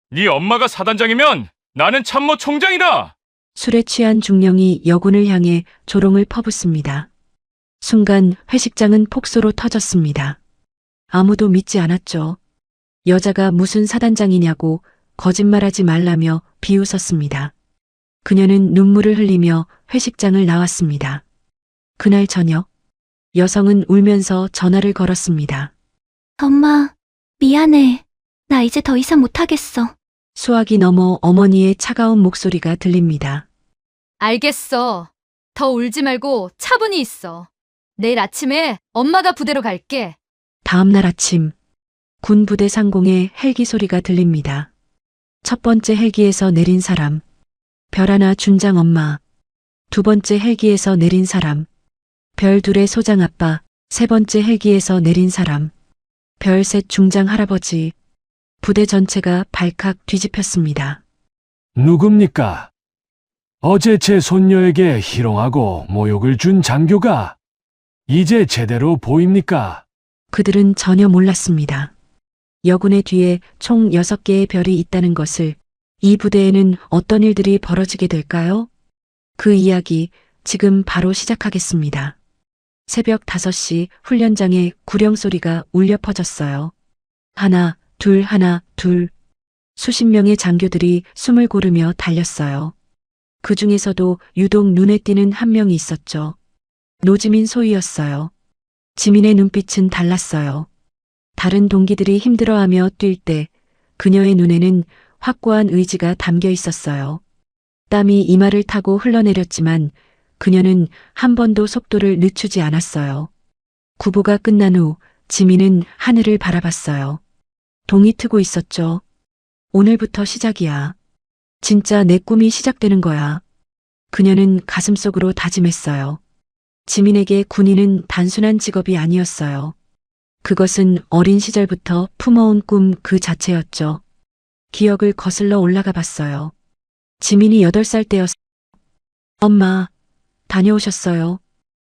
네 엄마가 사단장이면 나는 참모 총장이다. 술에 취한 중령이 여군을 향해 조롱을 퍼붓습니다. 순간 회식장은 폭소로 터졌습니다. 아무도 믿지 않았죠. 여자가 무슨 사단장이냐고 거짓말하지 말라며 비웃었습니다. 그녀는 눈물을 흘리며 회식장을 나왔습니다. 그날 저녁, 여성은 울면서 전화를 걸었습니다. 엄마, 미안해. 나 이제 더 이상 못하겠어. 수화기 너머 어머니의 차가운 목소리가 들립니다. 알겠어. 더 울지 말고 차분히 있어. 내일 아침에 엄마가 부대로 갈게. 다음 날 아침, 군 부대 상공에 헬기 소리가 들립니다. 첫 번째 헬기에서 내린 사람, 별 하나 준장 엄마. 두 번째 헬기에서 내린 사람, 별 둘의 소장 아빠. 세 번째 헬기에서 내린 사람, 별 셋 중장 할아버지. 부대 전체가 발칵 뒤집혔습니다. 누굽니까? 어제 제 손녀에게 희롱하고 모욕을 준 장교가 이제 제대로 보입니까? 그들은 전혀 몰랐습니다. 여군의 뒤에 총 6개의 별이 있다는 것을. 이 부대에는 어떤 일들이 벌어지게 될까요? 그 이야기 지금 바로 시작하겠습니다. 새벽 5시 훈련장에 구령 소리가 울려 퍼졌어요. 하나, 둘, 하나, 둘. 수십 명의 장교들이 숨을 고르며 달렸어요. 그 중에서도 유독 눈에 띄는 한 명이 있었죠. 노지민 소위였어요. 지민의 눈빛은 달랐어요. 다른 동기들이 힘들어하며 뛸 때 그녀의 눈에는 확고한 의지가 담겨 있었어요. 땀이 이마를 타고 흘러내렸지만 그녀는 한 번도 속도를 늦추지 않았어요. 구보가 끝난 후 지민은 하늘을 바라봤어요. 동이 트고 있었죠. 오늘부터 시작이야. 진짜 내 꿈이 시작되는 거야. 그녀는 가슴속으로 다짐했어요. 지민에게 군인은 단순한 직업이 아니었어요. 그것은 어린 시절부터 품어온 꿈 그 자체였죠. 기억을 거슬러 올라가 봤어요. 지민이 8살 때였어요. 엄마, 다녀오셨어요.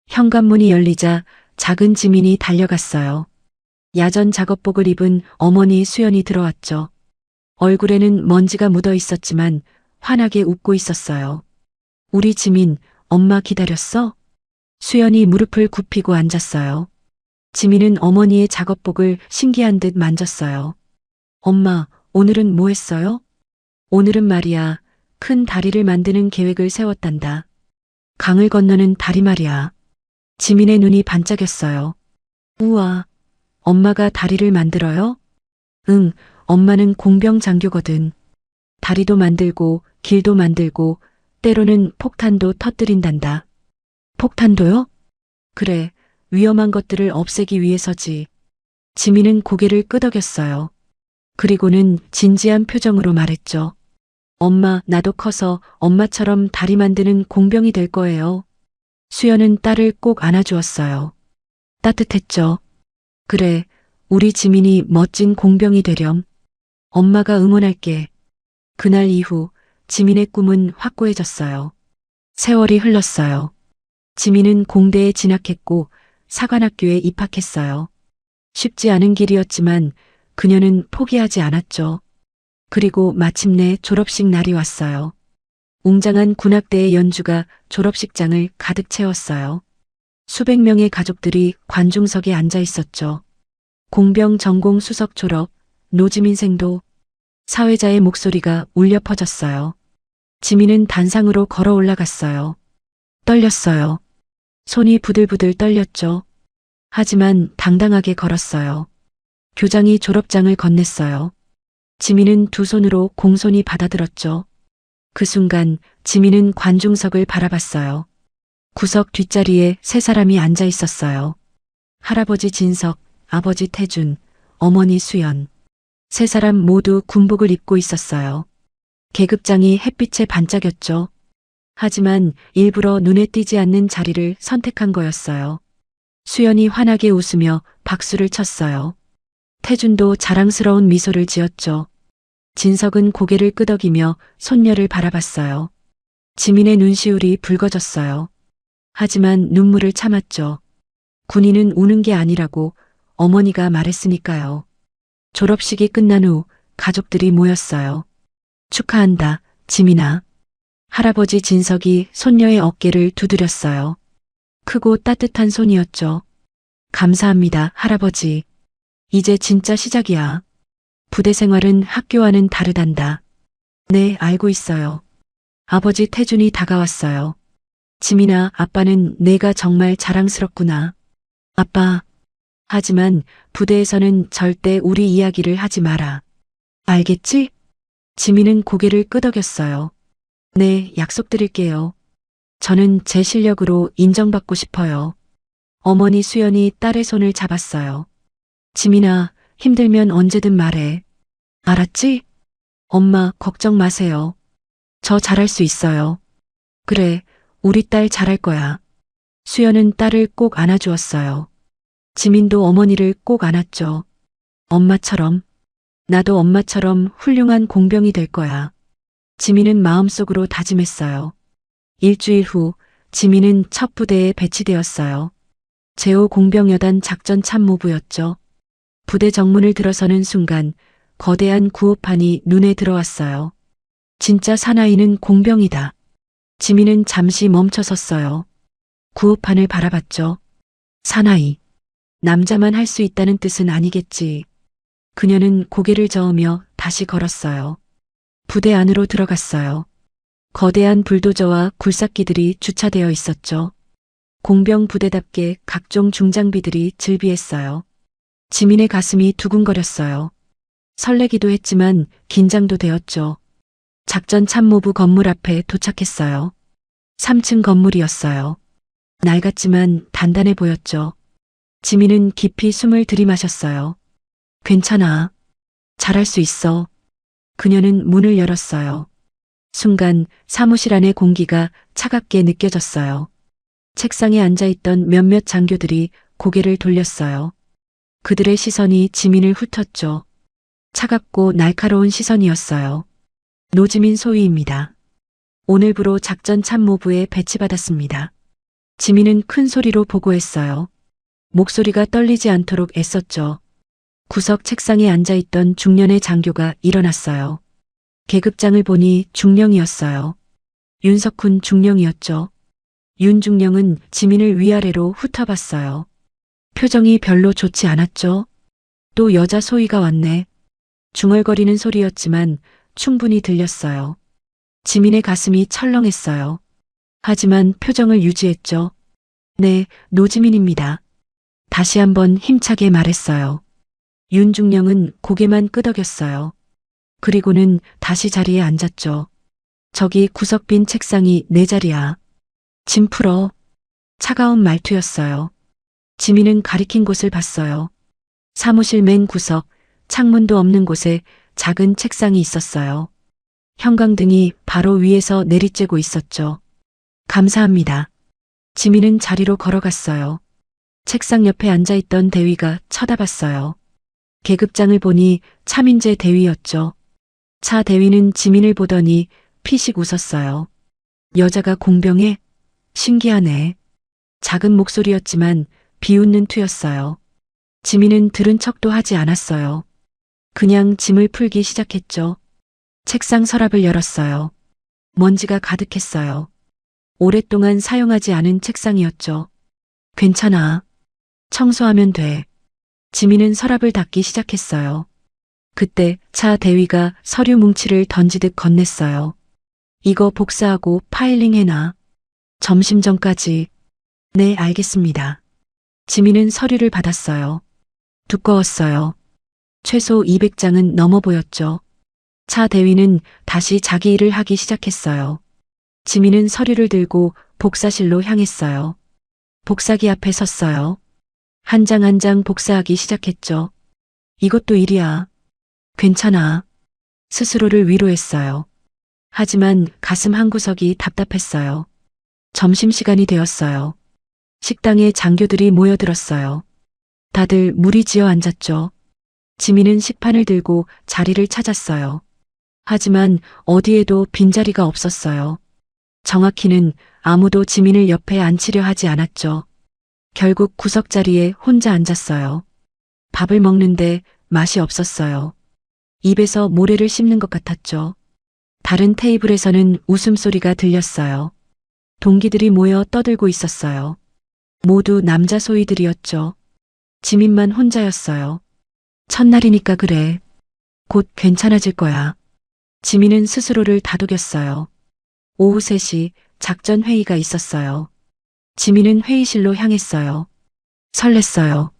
현관문이 열리자 작은 지민이 달려갔어요. 야전 작업복을 입은 어머니 수연이 들어왔죠. 얼굴에는 먼지가 묻어 있었지만 환하게 웃고 있었어요. 우리 지민, 엄마 기다렸어? 수연이 무릎을 굽히고 앉았어요. 지민은 어머니의 작업복을 신기한 듯 만졌어요. 엄마, 오늘은 뭐 했어요? 오늘은 말이야, 큰 다리를 만드는 계획을 세웠단다. 강을 건너는 다리 말이야. 지민의 눈이 반짝였어요. 우와, 엄마가 다리를 만들어요? 응, 엄마는 공병 장교거든. 다리도 만들고 길도 만들고 때로는 폭탄도 터뜨린단다. 폭탄도요? 그래, 위험한 것들을 없애기 위해서지. 지민은 고개를 끄덕였어요. 그리고는 진지한 표정으로 말했죠. 엄마, 나도 커서 엄마처럼 다리 만드는 공병이 될 거예요. 수연은 딸을 꼭 안아주었어요. 따뜻했죠. 그래, 우리 지민이 멋진 공병이 되렴. 엄마가 응원할게. 그날 이후 지민의 꿈은 확고해졌어요. 세월이 흘렀어요. 지민은 공대에 진학했고 사관학교에 입학했어요. 쉽지 않은 길이었지만 그녀는 포기하지 않았죠. 그리고 마침내 졸업식 날이 왔어요. 웅장한 군악대의 연주가 졸업식장을 가득 채웠어요. 수백 명의 가족들이 관중석에 앉아 있었죠. 공병 전공 수석 졸업, 노지민 생도. 사회자의 목소리가 울려 퍼졌어요. 지민은 단상으로 걸어 올라갔어요. 떨렸어요. 손이 부들부들 떨렸죠. 하지만 당당하게 걸었어요. 교장이 졸업장을 건넸어요. 지민은 두 손으로 공손히 받아들었죠. 그 순간 지민은 관중석을 바라봤어요. 구석 뒷자리에 3사람이 앉아 있었어요. 할아버지 진석, 아버지 태준, 어머니 수연. 3사람 모두 군복을 입고 있었어요. 계급장이 햇빛에 반짝였죠. 하지만 일부러 눈에 띄지 않는 자리를 선택한 거였어요. 수연이 환하게 웃으며 박수를 쳤어요. 태준도 자랑스러운 미소를 지었죠. 진석은 고개를 끄덕이며 손녀를 바라봤어요. 지민의 눈시울이 붉어졌어요. 하지만 눈물을 참았죠. 군인은 우는 게 아니라고 어머니가 말했으니까요. 졸업식이 끝난 후 가족들이 모였어요. 축하한다, 지민아. 할아버지 진석이 손녀의 어깨를 두드렸어요. 크고 따뜻한 손이었죠. 감사합니다, 할아버지. 이제 진짜 시작이야. 부대 생활은 학교와는 다르단다. 네, 알고 있어요. 아버지 태준이 다가왔어요. 지민아, 아빠는 내가 정말 자랑스럽구나. 아빠. 하지만 부대에서는 절대 우리 이야기를 하지 마라. 알겠지? 지민은 고개를 끄덕였어요. 네, 약속드릴게요. 저는 제 실력으로 인정받고 싶어요. 어머니 수연이 딸의 손을 잡았어요. 지민아, 힘들면 언제든 말해. 알았지? 엄마, 걱정 마세요. 저 잘할 수 있어요. 그래, 우리 딸 잘할 거야. 수연은 딸을 꼭 안아주었어요. 지민도 어머니를 꼭 안았죠. 엄마처럼. 나도 엄마처럼 훌륭한 공병이 될 거야. 지민은 마음속으로 다짐했어요. 일주일 후, 지민은 첫 부대에 배치되었어요. 제5공병여단 작전 참모부였죠. 부대 정문을 들어서는 순간 거대한 구호판이 눈에 들어왔어요. 진짜 사나이는 공병이다. 지민은 잠시 멈춰섰어요. 구호판을 바라봤죠. 사나이. 남자만 할 수 있다는 뜻은 아니겠지. 그녀는 고개를 저으며 다시 걸었어요. 부대 안으로 들어갔어요. 거대한 불도저와 굴삭기들이 주차되어 있었죠. 공병 부대답게 각종 중장비들이 즐비했어요. 지민의 가슴이 두근거렸어요. 설레기도 했지만 긴장도 되었죠. 작전 참모부 건물 앞에 도착했어요. 3층 건물이었어요. 낡았지만 단단해 보였죠. 지민은 깊이 숨을 들이마셨어요. 괜찮아. 잘할 수 있어. 그녀는 문을 열었어요. 순간 사무실 안의 공기가 차갑게 느껴졌어요. 책상에 앉아있던 몇몇 장교들이 고개를 돌렸어요. 그들의 시선이 지민을 훑었죠. 차갑고 날카로운 시선이었어요. 노지민 소위입니다. 오늘부로 작전 참모부에 배치받았습니다. 지민은 큰 소리로 보고했어요. 목소리가 떨리지 않도록 애썼죠. 구석 책상에 앉아있던 중년의 장교가 일어났어요. 계급장을 보니 중령이었어요. 윤석훈 중령이었죠. 윤 중령은 지민을 위아래로 훑어봤어요. 표정이 별로 좋지 않았죠. 또 여자 소위가 왔네. 중얼거리는 소리였지만 충분히 들렸어요. 지민의 가슴이 철렁했어요. 하지만 표정을 유지했죠. 네, 노지민입니다. 다시 한번 힘차게 말했어요. 윤중령은 고개만 끄덕였어요. 그리고는 다시 자리에 앉았죠. 저기 구석 빈 책상이 내 자리야. 짐 풀어. 차가운 말투였어요. 지민은 가리킨 곳을 봤어요. 사무실 맨 구석, 창문도 없는 곳에 작은 책상이 있었어요. 형광등이 바로 위에서 내리쬐고 있었죠. 감사합니다. 지민은 자리로 걸어갔어요. 책상 옆에 앉아있던 대위가 쳐다봤어요. 계급장을 보니 차민재 대위였죠. 차 대위는 지민을 보더니 피식 웃었어요. 여자가 공병에? 신기하네. 작은 목소리였지만 비웃는 투였어요. 지민은 들은 척도 하지 않았어요. 그냥 짐을 풀기 시작했죠. 책상 서랍을 열었어요. 먼지가 가득했어요. 오랫동안 사용하지 않은 책상이었죠. 괜찮아. 청소하면 돼. 지민은 서랍을 닫기 시작했어요. 그때 차 대위가 서류 뭉치를 던지듯 건넸어요. 이거 복사하고 파일링 해놔. 점심 전까지. 네, 알겠습니다. 지민은 서류를 받았어요. 두꺼웠어요. 최소 200장은 넘어 보였죠. 차 대위는 다시 자기 일을 하기 시작했어요. 지민은 서류를 들고 복사실로 향했어요. 복사기 앞에 섰어요. 한 장 한 장 복사하기 시작했죠. 이것도 일이야. 괜찮아. 스스로를 위로했어요. 하지만 가슴 한구석이 답답했어요. 점심시간이 되었어요. 식당에 장교들이 모여들었어요. 다들 무리지어 앉았죠. 지민은 식판을 들고 자리를 찾았어요. 하지만 어디에도 빈자리가 없었어요. 정확히는 아무도 지민을 옆에 앉히려 하지 않았죠. 결국 구석자리에 혼자 앉았어요. 밥을 먹는데 맛이 없었어요. 입에서 모래를 씹는 것 같았죠. 다른 테이블에서는 웃음소리가 들렸어요. 동기들이 모여 떠들고 있었어요. 모두 남자 소위들이었죠. 지민만 혼자였어요. 첫날이니까 그래. 곧 괜찮아질 거야. 지민은 스스로를 다독였어요. 오후 3시 작전 회의가 있었어요. 지민은 회의실로 향했어요. 설렜어요.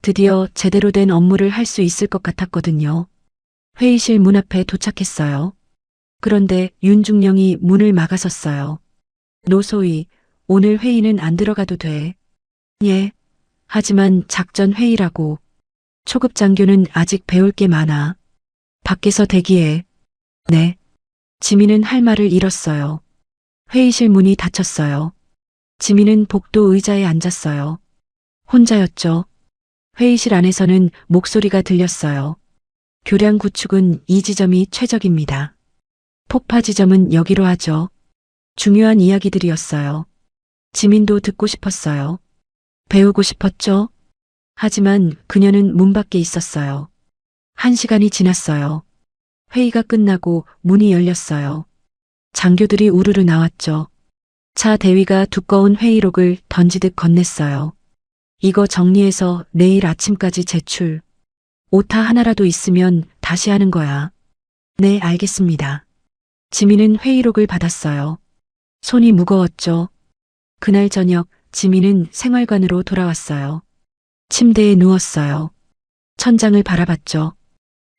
드디어 제대로 된 업무를 할 수 있을 것 같았거든요. 회의실 문 앞에 도착했어요. 그런데 윤중령이 문을 막아섰어요. 노소희, 오늘 회의는 안 들어가도 돼. 예. 하지만 작전 회의라고. 초급 장교는 아직 배울 게 많아. 밖에서 대기해. 네. 지민은 할 말을 잃었어요. 회의실 문이 닫혔어요. 지민은 복도 의자에 앉았어요. 혼자였죠. 회의실 안에서는 목소리가 들렸어요. 교량 구축은 이 지점이 최적입니다. 폭파 지점은 여기로 하죠. 중요한 이야기들이었어요. 지민도 듣고 싶었어요. 배우고 싶었죠? 하지만 그녀는 문 밖에 있었어요. 1시간이 지났어요. 회의가 끝나고 문이 열렸어요. 장교들이 우르르 나왔죠. 차 대위가 두꺼운 회의록을 던지듯 건넸어요. 이거 정리해서 내일 아침까지 제출. 오타 하나라도 있으면 다시 하는 거야. 네, 알겠습니다. 지민은 회의록을 받았어요. 손이 무거웠죠. 그날 저녁 지민은 생활관으로 돌아왔어요. 침대에 누웠어요. 천장을 바라봤죠.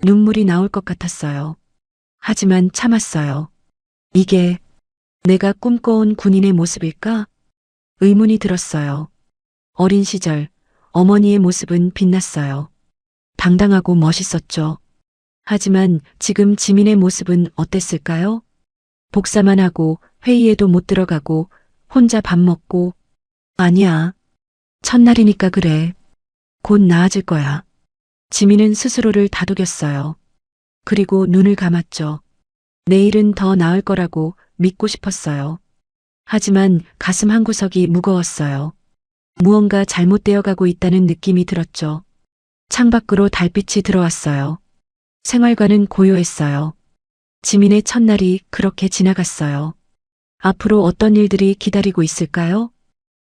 눈물이 나올 것 같았어요. 하지만 참았어요. 이게 내가 꿈꿔온 군인의 모습일까? 의문이 들었어요. 어린 시절 어머니의 모습은 빛났어요. 당당하고 멋있었죠. 하지만 지금 지민의 모습은 어땠을까요? 복사만 하고 회의에도 못 들어가고 혼자 밥 먹고. 아니야. 첫날이니까 그래. 곧 나아질 거야. 지민은 스스로를 다독였어요. 그리고 눈을 감았죠. 내일은 더 나을 거라고 믿고 싶었어요. 하지만 가슴 한구석이 무거웠어요. 무언가 잘못되어 가고 있다는 느낌이 들었죠. 창밖으로 달빛이 들어왔어요. 생활관은 고요했어요. 지민의 첫날이 그렇게 지나갔어요. 앞으로 어떤 일들이 기다리고 있을까요?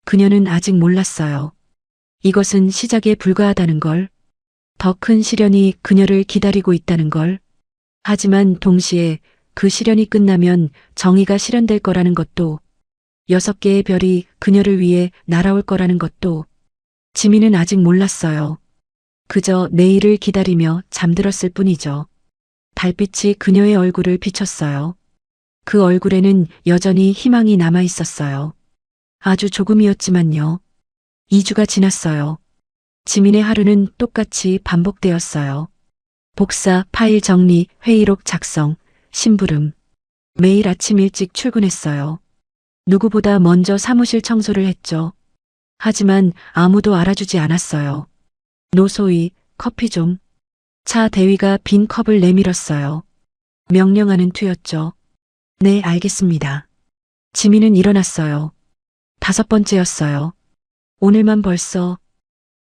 그녀는 아직 몰랐어요. 이것은 시작에 불과하다는 걸, 더 큰 시련이 그녀를 기다리고 있다는 걸. 하지만 동시에 그 시련이 끝나면 정의가 실현될 거라는 것도, 6개의 별이 그녀를 위해 날아올 거라는 것도. 지민은 아직 몰랐어요. 그저 내일을 기다리며 잠들었을 뿐이죠. 달빛이 그녀의 얼굴을 비췄어요. 그 얼굴에는 여전히 희망이 남아 있었어요. 아주 조금이었지만요. 2주가 지났어요. 지민의 하루는 똑같이 반복되었어요. 복사, 파일 정리, 회의록 작성, 심부름. 매일 아침 일찍 출근했어요. 누구보다 먼저 사무실 청소를 했죠. 하지만 아무도 알아주지 않았어요. 노소희, 커피 좀. 차 대위가 빈 컵을 내밀었어요. 명령하는 투였죠. 네, 알겠습니다. 지민은 일어났어요. 5번째였어요. 오늘만 벌써.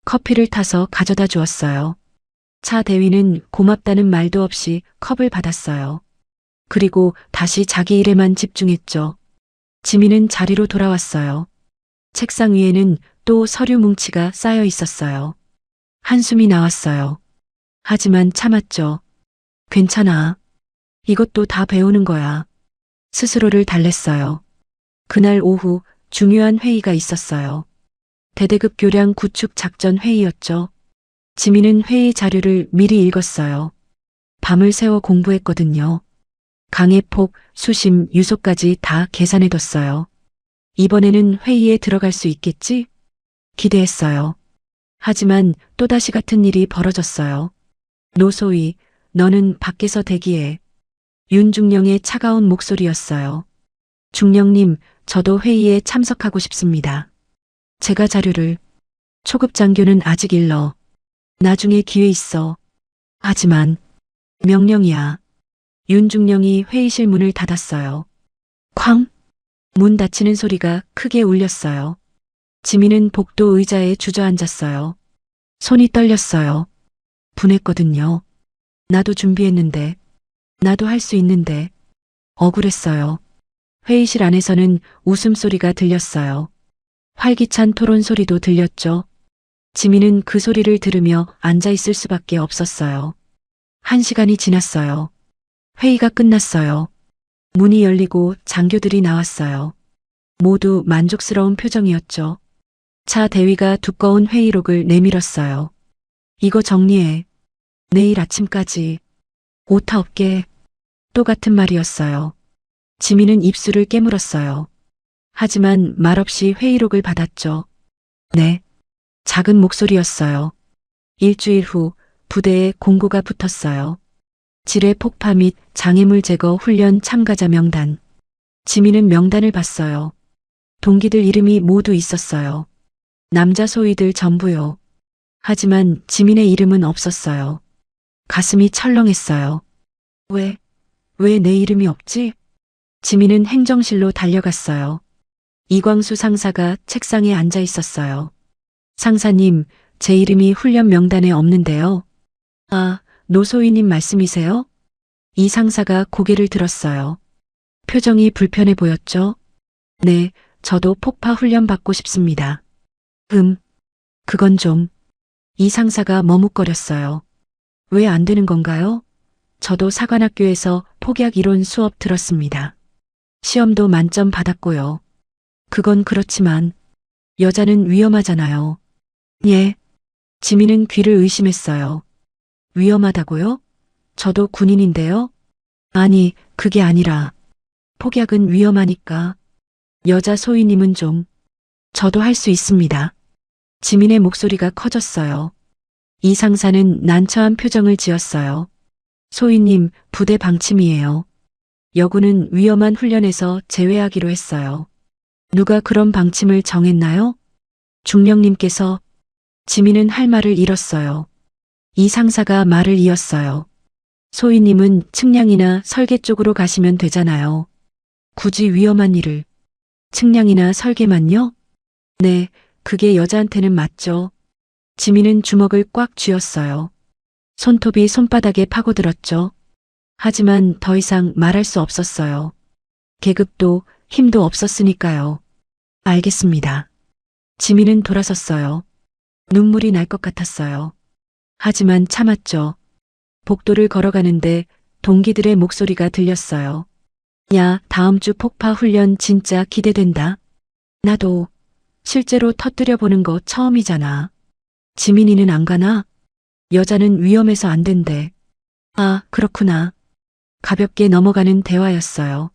커피를 타서 가져다 주었어요. 차 대위는 고맙다는 말도 없이 컵을 받았어요. 그리고 다시 자기 일에만 집중했죠. 지민은 자리로 돌아왔어요. 책상 위에는 또 서류 뭉치가 쌓여 있었어요. 한숨이 나왔어요. 하지만 참았죠. 괜찮아. 이것도 다 배우는 거야. 스스로를 달랬어요. 그날 오후 중요한 회의가 있었어요. 대대급 교량 구축 작전 회의였죠. 지민은 회의 자료를 미리 읽었어요. 밤을 새워 공부했거든요. 강의 폭, 수심, 유소까지 다 계산해뒀어요. 이번에는 회의에 들어갈 수 있겠지? 기대했어요. 하지만 또다시 같은 일이 벌어졌어요. 노소희, 너는 밖에서 대기해. 윤중령의 차가운 목소리였어요. 중령님, 저도 회의에 참석하고 싶습니다. 제가 자료를. 초급 장교는 아직 일러. 나중에 기회 있어. 하지만 명령이야. 윤중령이 회의실 문을 닫았어요. 쾅! 문 닫히는 소리가 크게 울렸어요. 지민은 복도 의자에 주저앉았어요. 손이 떨렸어요. 분했거든요. 나도 준비했는데, 나도 할 수 있는데, 억울했어요. 회의실 안에서는 웃음소리가 들렸어요. 활기찬 토론 소리도 들렸죠. 지민은 그 소리를 들으며 앉아 있을 수밖에 없었어요. 1시간이 지났어요. 회의가 끝났어요. 문이 열리고 장교들이 나왔어요. 모두 만족스러운 표정이었죠. 차 대위가 두꺼운 회의록을 내밀었어요. 이거 정리해. 내일 아침까지. 오타 없게. 똑같은 말이었어요. 지민은 입술을 깨물었어요. 하지만 말없이 회의록을 받았죠. 네. 작은 목소리였어요. 일주일 후 부대에 공고가 붙었어요. 지뢰 폭파 및 장애물 제거 훈련 참가자 명단. 지민은 명단을 봤어요. 동기들 이름이 모두 있었어요. 남자 소위들 전부요. 하지만 지민의 이름은 없었어요. 가슴이 철렁했어요. 왜 내 이름이 없지? 지민은 행정실로 달려갔어요. 이광수 상사가 책상에 앉아 있었어요. 상사님, 제 이름이 훈련 명단에 없는데요. 아, 노소희님 말씀이세요? 이 상사가 고개를 들었어요. 표정이 불편해 보였죠? 네, 저도 폭파 훈련 받고 싶습니다. 그건 좀. 이 상사가 머뭇거렸어요. 왜 안 되는 건가요? 저도 사관학교에서 폭약 이론 수업 들었습니다. 시험도 만점 받았고요. 그건 그렇지만 여자는 위험하잖아요. 예. 지민은 귀를 의심했어요. 위험하다고요? 저도 군인인데요. 아니, 그게 아니라 폭약은 위험하니까. 여자 소위님은 좀. 저도 할 수 있습니다. 지민의 목소리가 커졌어요. 이 상사는 난처한 표정을 지었어요. 소위님, 부대 방침이에요. 여군은 위험한 훈련에서 제외하기로 했어요. 누가 그런 방침을 정했나요? 중령님께서. 지민은 할 말을 잃었어요. 이 상사가 말을 이었어요. 소위님은 측량이나 설계 쪽으로 가시면 되잖아요. 굳이 위험한 일을. 측량이나 설계만요? 네, 그게 여자한테는 맞죠. 지민은 주먹을 꽉 쥐었어요. 손톱이 손바닥에 파고들었죠. 하지만 더 이상 말할 수 없었어요. 계급도 힘도 없었으니까요. 알겠습니다. 지민은 돌아섰어요. 눈물이 날 것 같았어요. 하지만 참았죠. 복도를 걸어가는데 동기들의 목소리가 들렸어요. 야, 다음 주 폭파 훈련 진짜 기대된다. 나도 실제로 터뜨려 보는 거 처음이잖아. 지민이는 안 가나? 여자는 위험해서 안 된대. 아, 그렇구나. 가볍게 넘어가는 대화였어요.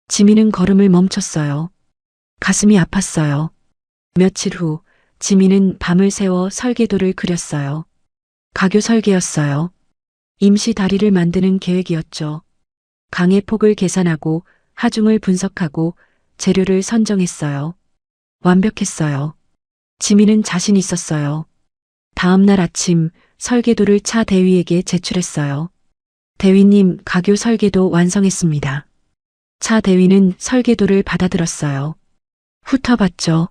지민은 걸음을 멈췄어요. 가슴이 아팠어요. 며칠 후 지민은 밤을 새워 설계도를 그렸어요. 가교 설계였어요. 임시 다리를 만드는 계획이었죠. 강의 폭을 계산하고 하중을 분석하고 재료를 선정했어요. 완벽했어요. 지민은 자신 있었어요. 다음 날 아침 설계도를 차 대위에게 제출했어요. 대위님, 가교 설계도 완성했습니다. 차 대위는 설계도를 받아들었어요. 훑어봤죠.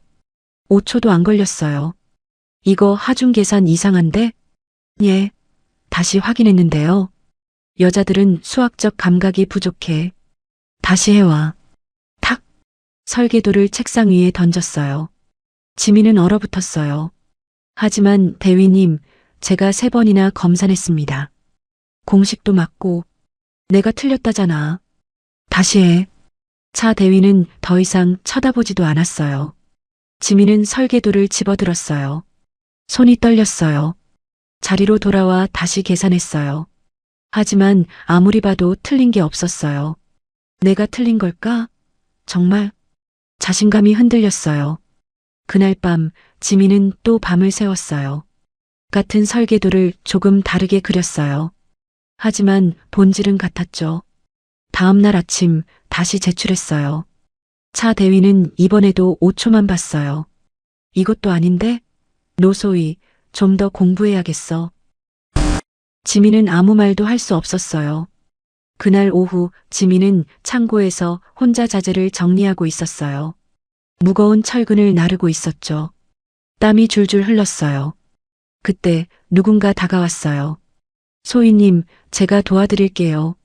5초도 안 걸렸어요. 이거 하중 계산 이상한데? 예. 다시 확인했는데요. 여자들은 수학적 감각이 부족해. 다시 해와. 탁. 설계도를 책상 위에 던졌어요. 지민은 얼어붙었어요. 하지만 대위님, 제가 3번이나 검산했습니다. 공식도 맞고. 내가 틀렸다잖아. 다시 해. 차 대위는 더 이상 쳐다보지도 않았어요. 지민은 설계도를 집어들었어요. 손이 떨렸어요. 자리로 돌아와 다시 계산했어요. 하지만 아무리 봐도 틀린 게 없었어요. 내가 틀린 걸까? 정말? 자신감이 흔들렸어요. 그날 밤 지민은 또 밤을 새웠어요. 같은 설계도를 조금 다르게 그렸어요. 하지만 본질은 같았죠. 다음 날 아침 다시 제출했어요. 차 대위는 이번에도 5초만 봤어요. 이것도 아닌데? 노소희, 좀 더 공부해야겠어. 지민은 아무 말도 할 수 없었어요. 그날 오후 지민은 창고에서 혼자 자재를 정리하고 있었어요. 무거운 철근을 나르고 있었죠. 땀이 줄줄 흘렀어요. 그때 누군가 다가왔어요. 소희님, 제가 도와드릴게요.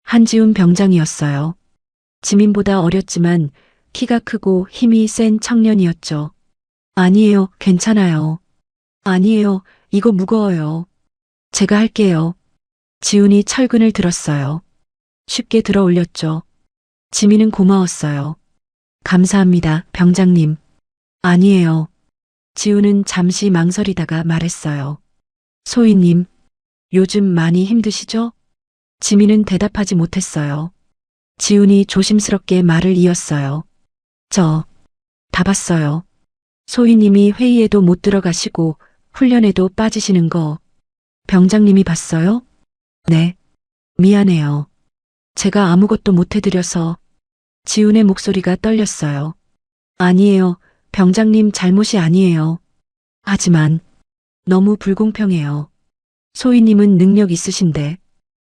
한지훈 병장이었어요. 지민보다 어렸지만 키가 크고 힘이 센 청년이었죠. 아니에요, 괜찮아요. 아니에요, 이거 무거워요. 제가 할게요. 지훈이 철근을 들었어요. 쉽게 들어 올렸죠. 지민은 고마웠어요. 감사합니다, 병장님. 아니에요. 지훈은 잠시 망설이다가 말했어요. 소희님, 요즘 많이 힘드시죠? 지민은 대답하지 못했어요. 지훈이 조심스럽게 말을 이었어요. 다 봤어요. 소희님이 회의에도 못 들어가시고 훈련에도 빠지시는 거 병장님이 봤어요? 네. 미안해요. 제가 아무것도 못 해드려서. 지훈의 목소리가 떨렸어요. 아니에요. 병장님 잘못이 아니에요. 하지만 너무 불공평해요. 소희님은 능력 있으신데.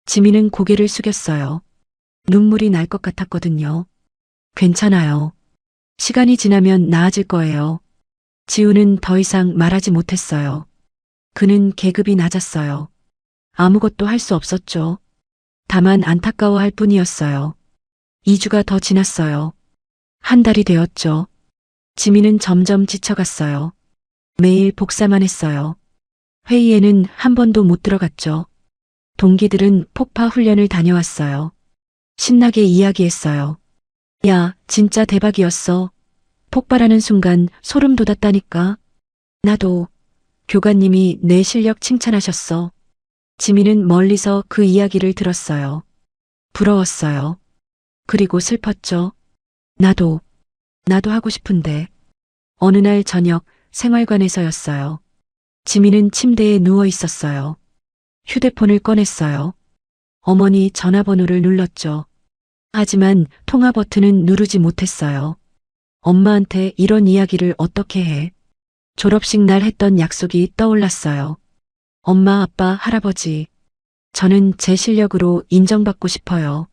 지민은 고개를 숙였어요. 눈물이 날 것 같았거든요. 괜찮아요. 시간이 지나면 나아질 거예요. 지훈은 더 이상 말하지 못했어요. 그는 계급이 낮았어요. 아무것도 할 수 없었죠. 다만 안타까워할 뿐이었어요. 2주가 더 지났어요. 한 달이 되었죠. 지민은 점점 지쳐갔어요. 매일 복사만 했어요. 회의에는 한 번도 못 들어갔죠. 동기들은 폭파 훈련을 다녀왔어요. 신나게 이야기했어요. 야, 진짜 대박이었어. 폭발하는 순간 소름 돋았다니까. 나도. 교관님이 내 실력 칭찬하셨어. 지민은 멀리서 그 이야기를 들었어요. 부러웠어요. 그리고 슬펐죠. 나도 하고 싶은데. 어느 날 저녁 생활관에서였어요. 지민은 침대에 누워 있었어요. 휴대폰을 꺼냈어요. 어머니 전화번호를 눌렀죠. 하지만 통화 버튼은 누르지 못했어요. 엄마한테 이런 이야기를 어떻게 해? 졸업식 날 했던 약속이 떠올랐어요. 엄마, 아빠, 할아버지. 저는 제 실력으로 인정받고 싶어요.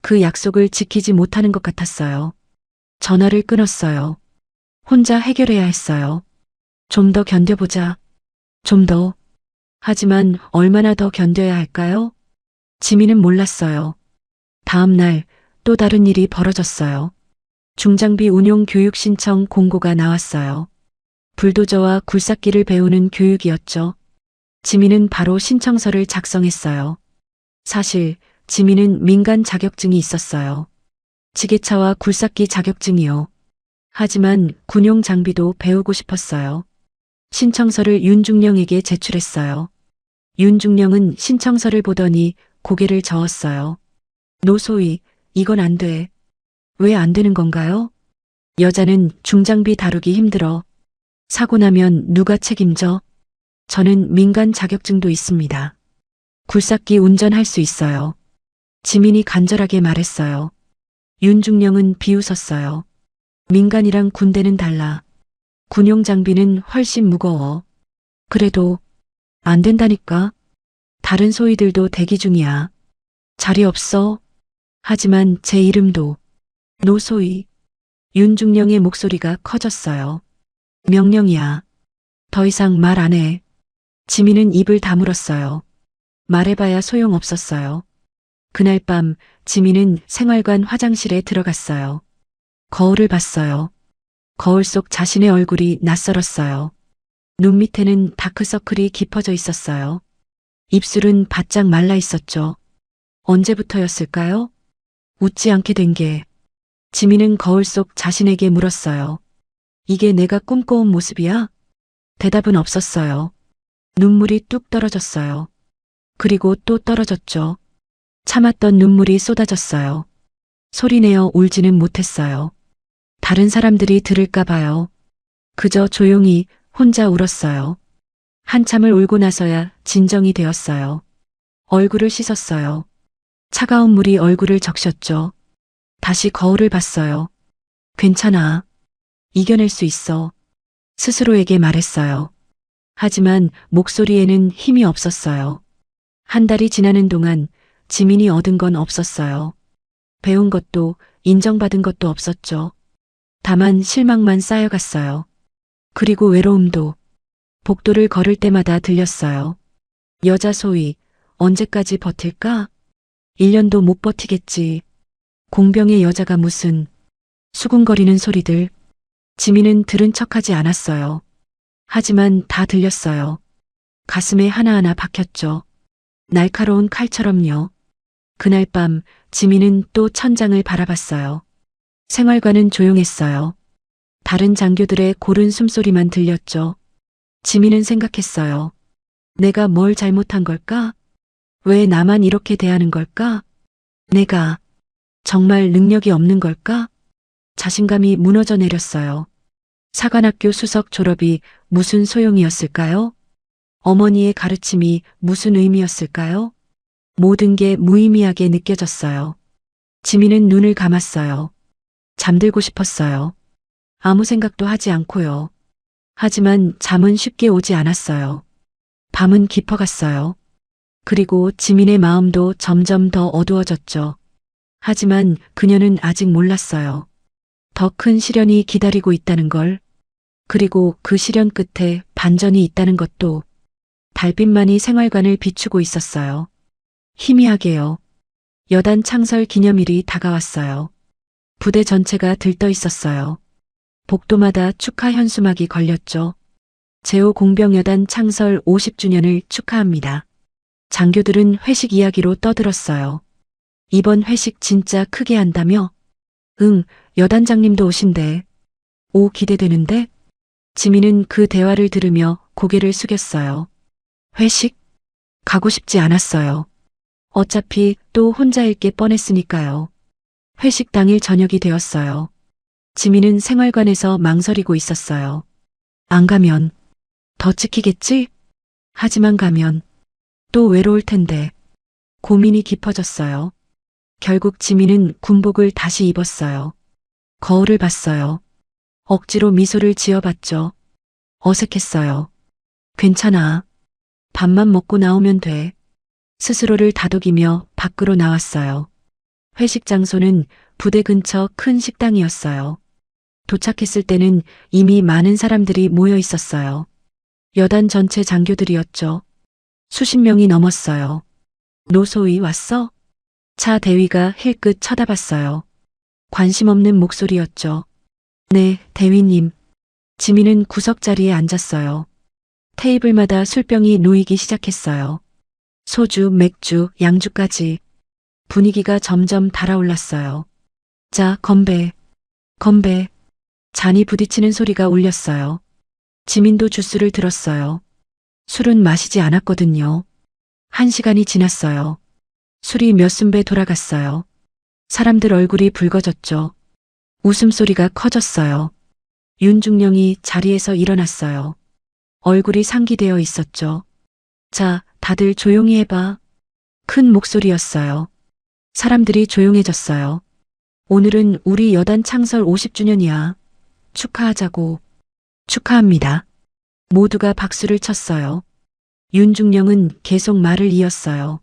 그 약속을 지키지 못하는 것 같았어요. 전화를 끊었어요. 혼자 해결해야 했어요. 좀 더 견뎌보자. 좀 더. 하지만 얼마나 더 견뎌야 할까요? 지민은 몰랐어요. 다음 날 또 다른 일이 벌어졌어요. 중장비 운용 교육 신청 공고가 나왔어요. 불도저와 굴삭기를 배우는 교육이었죠. 지민은 바로 신청서를 작성했어요. 사실 지민은 민간 자격증이 있었어요. 지게차와 굴삭기 자격증이요. 하지만 군용 장비도 배우고 싶었어요. 신청서를 윤중령에게 제출했어요. 윤중령은 신청서를 보더니 고개를 저었어요. 노소희, 이건 안 돼. 왜 안 되는 건가요? 여자는 중장비 다루기 힘들어. 사고 나면 누가 책임져? 저는 민간 자격증도 있습니다. 굴삭기 운전할 수 있어요. 지민이 간절하게 말했어요. 윤중령은 비웃었어요. 민간이랑 군대는 달라. 군용 장비는 훨씬 무거워. 그래도 안 된다니까. 다른 소위들도 대기 중이야. 자리 없어. 하지만 제 이름도 노소희. 윤중령의 목소리가 커졌어요. 명령이야. 더 이상 말 안 해. 지민은 입을 다물었어요. 말해봐야 소용없었어요. 그날 밤 지민은 생활관 화장실에 들어갔어요. 거울을 봤어요. 거울 속 자신의 얼굴이 낯설었어요. 눈 밑에는 다크서클이 깊어져 있었어요. 입술은 바짝 말라 있었죠. 언제부터였을까요? 웃지 않게 된 게. 지민은 거울 속 자신에게 물었어요. 이게 내가 꿈꿔온 모습이야? 대답은 없었어요. 눈물이 뚝 떨어졌어요. 그리고 또 떨어졌죠. 참았던 눈물이 쏟아졌어요. 소리내어 울지는 못했어요. 다른 사람들이 들을까 봐요. 그저 조용히 혼자 울었어요. 한참을 울고 나서야 진정이 되었어요. 얼굴을 씻었어요. 차가운 물이 얼굴을 적셨죠. 다시 거울을 봤어요. 괜찮아. 이겨낼 수 있어. 스스로에게 말했어요. 하지만 목소리에는 힘이 없었어요. 한 달이 지나는 동안 지민이 얻은 건 없었어요. 배운 것도 인정받은 것도 없었죠. 다만 실망만 쌓여갔어요. 그리고 외로움도 복도를 걸을 때마다 들렸어요. 여자 소위, 언제까지 버틸까? 1년도 못 버티겠지. 공병의 여자가 무슨. 수군거리는 소리들. 지민은 들은 척하지 않았어요. 하지만 다 들렸어요. 가슴에 하나하나 박혔죠. 날카로운 칼처럼요. 그날 밤 지민은 또 천장을 바라봤어요. 생활관은 조용했어요. 다른 장교들의 고른 숨소리만 들렸죠. 지민은 생각했어요. 내가 뭘 잘못한 걸까? 왜 나만 이렇게 대하는 걸까? 내가 정말 능력이 없는 걸까? 자신감이 무너져 내렸어요. 사관학교 수석 졸업이 무슨 소용이었을까요? 어머니의 가르침이 무슨 의미였을까요? 모든 게 무의미하게 느껴졌어요. 지민은 눈을 감았어요. 잠들고 싶었어요. 아무 생각도 하지 않고요. 하지만 잠은 쉽게 오지 않았어요. 밤은 깊어갔어요. 그리고 지민의 마음도 점점 더 어두워졌죠. 하지만 그녀는 아직 몰랐어요. 더 큰 시련이 기다리고 있다는 걸. 그리고 그 시련 끝에 반전이 있다는 것도. 달빛만이 생활관을 비추고 있었어요. 희미하게요. 여단 창설 기념일이 다가왔어요. 부대 전체가 들떠 있었어요. 복도마다 축하 현수막이 걸렸죠. 제5공병여단 창설 50주년을 축하합니다. 장교들은 회식 이야기로 떠들었어요. 이번 회식 진짜 크게 한다며? 응, 여단장님도 오신대. 오, 기대되는데? 지민은 그 대화를 들으며 고개를 숙였어요. 회식? 가고 싶지 않았어요. 어차피 또 혼자일 게 뻔했으니까요. 회식 당일 저녁이 되었어요. 지민은 생활관에서 망설이고 있었어요. 안 가면 더 찍히겠지? 하지만 가면 또 외로울 텐데. 고민이 깊어졌어요. 결국 지민은 군복을 다시 입었어요. 거울을 봤어요. 억지로 미소를 지어봤죠. 어색했어요. 괜찮아. 밥만 먹고 나오면 돼. 스스로를 다독이며 밖으로 나왔어요. 회식 장소는 부대 근처 큰 식당이었어요. 도착했을 때는 이미 많은 사람들이 모여 있었어요. 여단 전체 장교들이었죠. 수십 명이 넘었어요. 노소위 왔어? 차 대위가 힐끗 쳐다봤어요. 관심 없는 목소리였죠. 네, 대위님. 지민은 구석자리에 앉았어요. 테이블마다 술병이 놓이기 시작했어요. 소주, 맥주, 양주까지. 분위기가 점점 달아올랐어요. 자, 건배. 건배. 잔이 부딪히는 소리가 울렸어요. 지민도 주스를 들었어요. 술은 마시지 않았거든요. 1시간이 지났어요. 술이 몇 순배 돌아갔어요. 사람들 얼굴이 붉어졌죠. 웃음소리가 커졌어요. 윤중령이 자리에서 일어났어요. 얼굴이 상기되어 있었죠. 자, 다들 조용히 해봐. 큰 목소리였어요. 사람들이 조용해졌어요. 오늘은 우리 여단 창설 50주년이야. 축하하자고. 축하합니다. 모두가 박수를 쳤어요. 윤중령은 계속 말을 이었어요.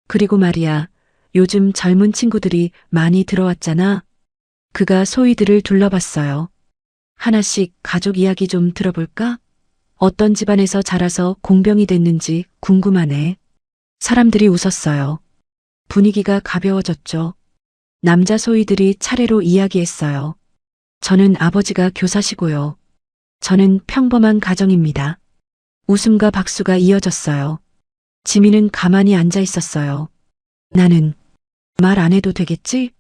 그리고 말이야, 요즘 젊은 친구들이 많이 들어왔잖아. 그가 소위들을 둘러봤어요. 하나씩 가족 이야기 좀 들어볼까? 어떤 집안에서 자라서 공병이 됐는지 궁금하네. 사람들이 웃었어요. 분위기가 가벼워졌죠. 남자 소위들이 차례로 이야기했어요. 저는 아버지가 교사시고요. 저는 평범한 가정입니다. 웃음과 박수가 이어졌어요. 지민은 가만히 앉아 있었어요. 나는 말 안 해도 되겠지?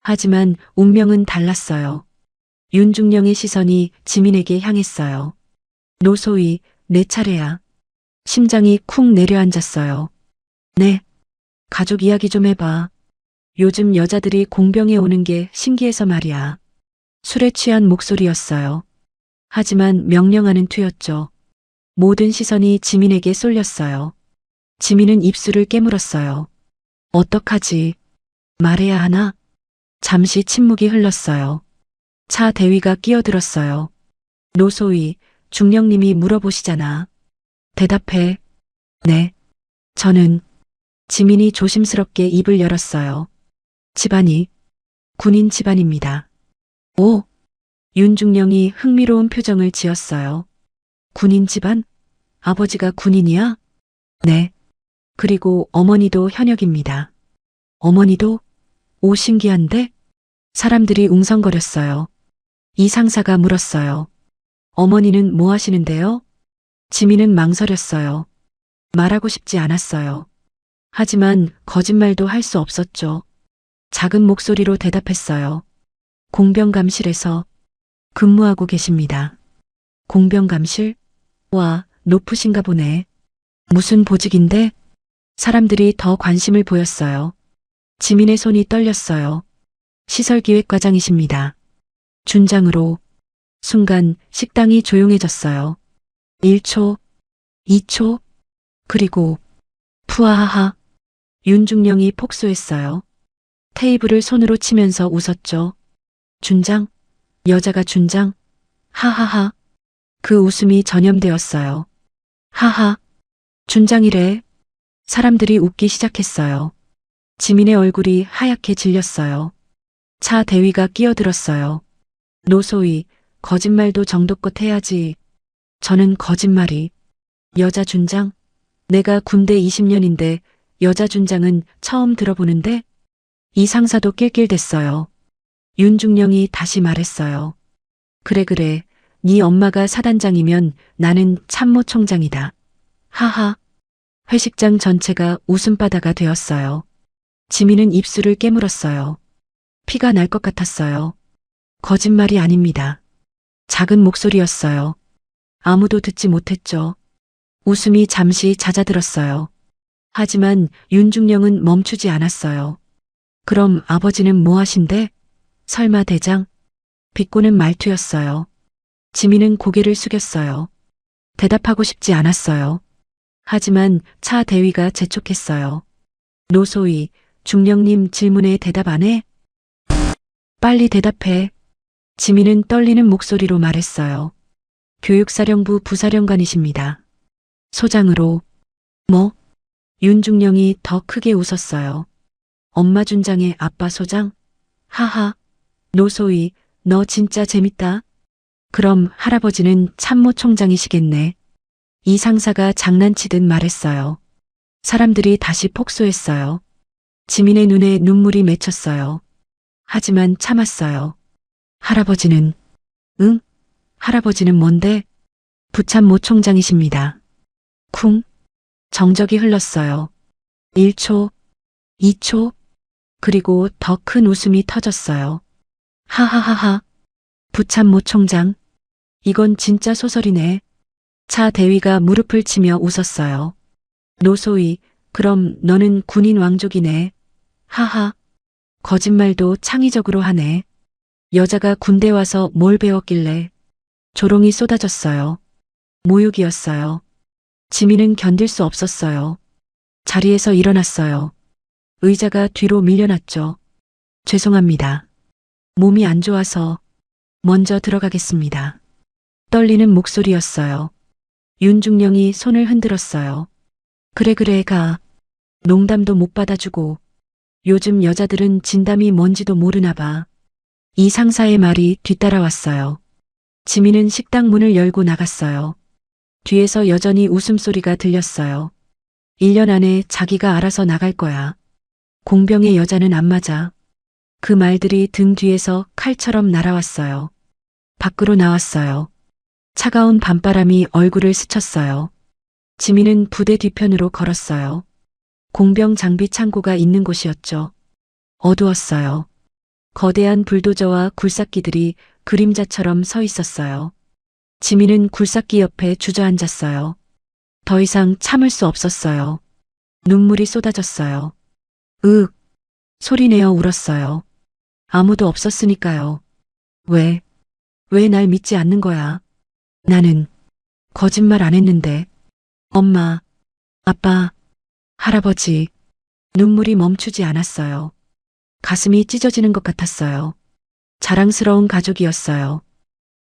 하지만 운명은 달랐어요. 윤중령의 시선이 지민에게 향했어요. 노소위, 내 차례야. 심장이 쿵 내려앉았어요. 네. 가족 이야기 좀 해봐. 요즘 여자들이 공병에 오는 게 신기해서 말이야. 술에 취한 목소리였어요. 하지만 명령하는 투였죠. 모든 시선이 지민에게 쏠렸어요. 지민은 입술을 깨물었어요. 어떡하지? 말해야 하나? 잠시 침묵이 흘렀어요. 차 대위가 끼어들었어요. 노소위, 중령님이 물어보시잖아. 대답해. 네. 저는. 지민이 조심스럽게 입을 열었어요. 집안이 군인 집안입니다. 오! 윤중령이 흥미로운 표정을 지었어요. 군인 집안? 아버지가 군인이야? 네. 그리고 어머니도 현역입니다. 어머니도? 오, 신기한데? 사람들이 웅성거렸어요. 이 상사가 물었어요. 어머니는 뭐 하시는데요? 지민은 망설였어요. 말하고 싶지 않았어요. 하지만 거짓말도 할 수 없었죠. 작은 목소리로 대답했어요. 공병감실에서 근무하고 계십니다. 공병감실? 와, 높으신가 보네. 무슨 보직인데? 사람들이 더 관심을 보였어요. 지민의 손이 떨렸어요. 시설기획과장이십니다. 준장으로. 순간 식당이 조용해졌어요. 1초, 2초, 그리고 푸아하하. 윤중령이 폭소했어요. 테이블을 손으로 치면서 웃었죠. 준장? 여자가 준장? 하하하. 그 웃음이 전염되었어요. 하하. 준장이래. 사람들이 웃기 시작했어요. 지민의 얼굴이 하얗게 질렸어요. 차 대위가 끼어들었어요. 노소희, 거짓말도 정도껏 해야지. 저는 거짓말이. 여자 준장? 내가 군대 20년인데 여자 준장은 처음 들어보는데? 이 상사도 낄낄댔어요. 윤중령이 다시 말했어요. 그래. 네 엄마가 사단장이면 나는 참모총장이다. 하하. 회식장 전체가 웃음바다가 되었어요. 지민은 입술을 깨물었어요. 피가 날 것 같았어요. 거짓말이 아닙니다. 작은 목소리였어요. 아무도 듣지 못했죠. 웃음이 잠시 잦아들었어요. 하지만 윤중령은 멈추지 않았어요. 그럼 아버지는 뭐 하신대? 설마 대장? 비꼬는 말투였어요. 지민은 고개를 숙였어요. 대답하고 싶지 않았어요. 하지만 차 대위가 재촉했어요. 노소희, 중령님 질문에 대답 안 해? 빨리 대답해. 지민은 떨리는 목소리로 말했어요. 교육사령부 부사령관이십니다. 소장으로. 뭐? 윤중령이 더 크게 웃었어요. 엄마 준장의 아빠 소장? 하하. 노소희, 너 진짜 재밌다. 그럼 할아버지는 참모총장이시겠네. 이 상사가 장난치듯 말했어요. 사람들이 다시 폭소했어요. 지민의 눈에 눈물이 맺혔어요. 하지만 참았어요. 할아버지는? 응? 할아버지는 뭔데? 부참모 총장이십니다. 쿵. 정적이 흘렀어요. 1초, 2초, 그리고 더 큰 웃음이 터졌어요. 하하하하. 부참모 총장. 이건 진짜 소설이네. 차 대위가 무릎을 치며 웃었어요. 노소희, 그럼 너는 군인 왕족이네. 하하. 거짓말도 창의적으로 하네. 여자가 군대 와서 뭘 배웠길래. 조롱이 쏟아졌어요. 모욕이었어요. 지민은 견딜 수 없었어요. 자리에서 일어났어요. 의자가 뒤로 밀려났죠. 죄송합니다. 몸이 안 좋아서 먼저 들어가겠습니다. 떨리는 목소리였어요. 윤중령이 손을 흔들었어요. 그래 가. 농담도 못 받아주고. 요즘 여자들은 진담이 뭔지도 모르나 봐. 이 상사의 말이 뒤따라왔어요. 지민은 식당 문을 열고 나갔어요. 뒤에서 여전히 웃음소리가 들렸어요. 1년 안에 자기가 알아서 나갈 거야. 공병의 여자는 안 맞아. 그 말들이 등 뒤에서 칼처럼 날아왔어요. 밖으로 나왔어요. 차가운 밤바람이 얼굴을 스쳤어요. 지민은 부대 뒤편으로 걸었어요. 공병 장비 창고가 있는 곳이었죠. 어두웠어요. 거대한 불도저와 굴삭기들이 그림자처럼 서 있었어요. 지민은 굴삭기 옆에 주저앉았어요. 더 이상 참을 수 없었어요. 눈물이 쏟아졌어요. 으윽. 소리내어 울었어요. 아무도 없었으니까요. 왜 날 믿지 않는 거야? 나는 거짓말 안 했는데. 엄마, 아빠, 할아버지. 눈물이 멈추지 않았어요. 가슴이 찢어지는 것 같았어요. 자랑스러운 가족이었어요.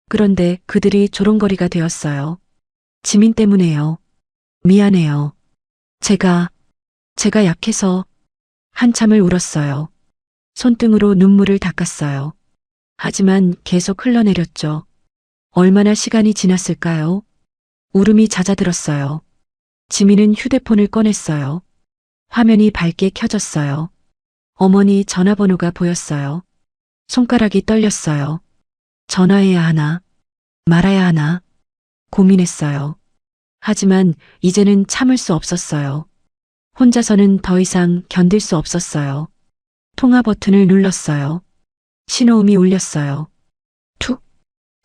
그런데 그들이 조롱거리가 되었어요. 지민 때문에요. 미안해요. 제가 약해서. 한참을 울었어요. 손등으로 눈물을 닦았어요. 하지만 계속 흘러내렸죠. 얼마나 시간이 지났을까요? 울음이 잦아들었어요. 지민은 휴대폰을 꺼냈어요. 화면이 밝게 켜졌어요. 어머니 전화번호가 보였어요. 손가락이 떨렸어요. 전화해야 하나, 말아야 하나, 고민했어요. 하지만 이제는 참을 수 없었어요. 혼자서는 더 이상 견딜 수 없었어요. 통화 버튼을 눌렀어요. 신호음이 울렸어요. 툭.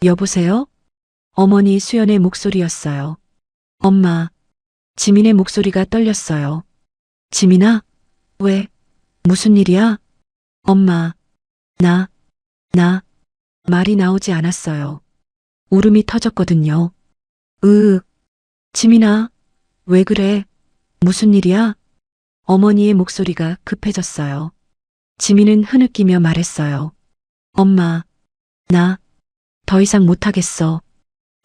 여보세요? 어머니 수연의 목소리였어요. 엄마. 지민의 목소리가 떨렸어요. 지민아? 왜? 무슨 일이야? 엄마. 나. 말이 나오지 않았어요. 울음이 터졌거든요. 지민아. 왜 그래? 무슨 일이야? 어머니의 목소리가 급해졌어요. 지민은 흐느끼며 말했어요. 엄마. 나. 더 이상 못하겠어.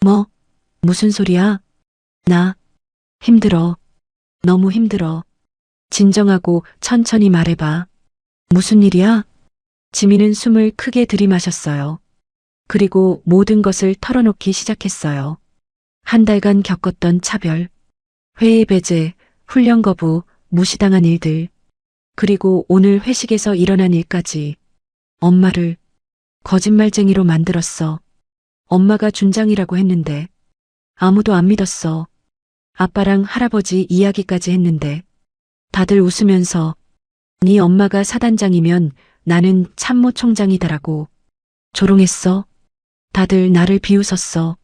뭐? 무슨 소리야? 나. 힘들어. 너무 힘들어. 진정하고 천천히 말해봐. 무슨 일이야? 지민은 숨을 크게 들이마셨어요. 그리고 모든 것을 털어놓기 시작했어요. 한 달간 겪었던 차별, 회의 배제, 훈련 거부, 무시당한 일들, 그리고 오늘 회식에서 일어난 일까지. 엄마를 거짓말쟁이로 만들었어. 엄마가 준장이라고 했는데 아무도 안 믿었어. 아빠랑 할아버지 이야기까지 했는데 다들 웃으면서 네 엄마가 사단장이면 나는 참모 총장이다라고 조롱했어. 다들 나를 비웃었어.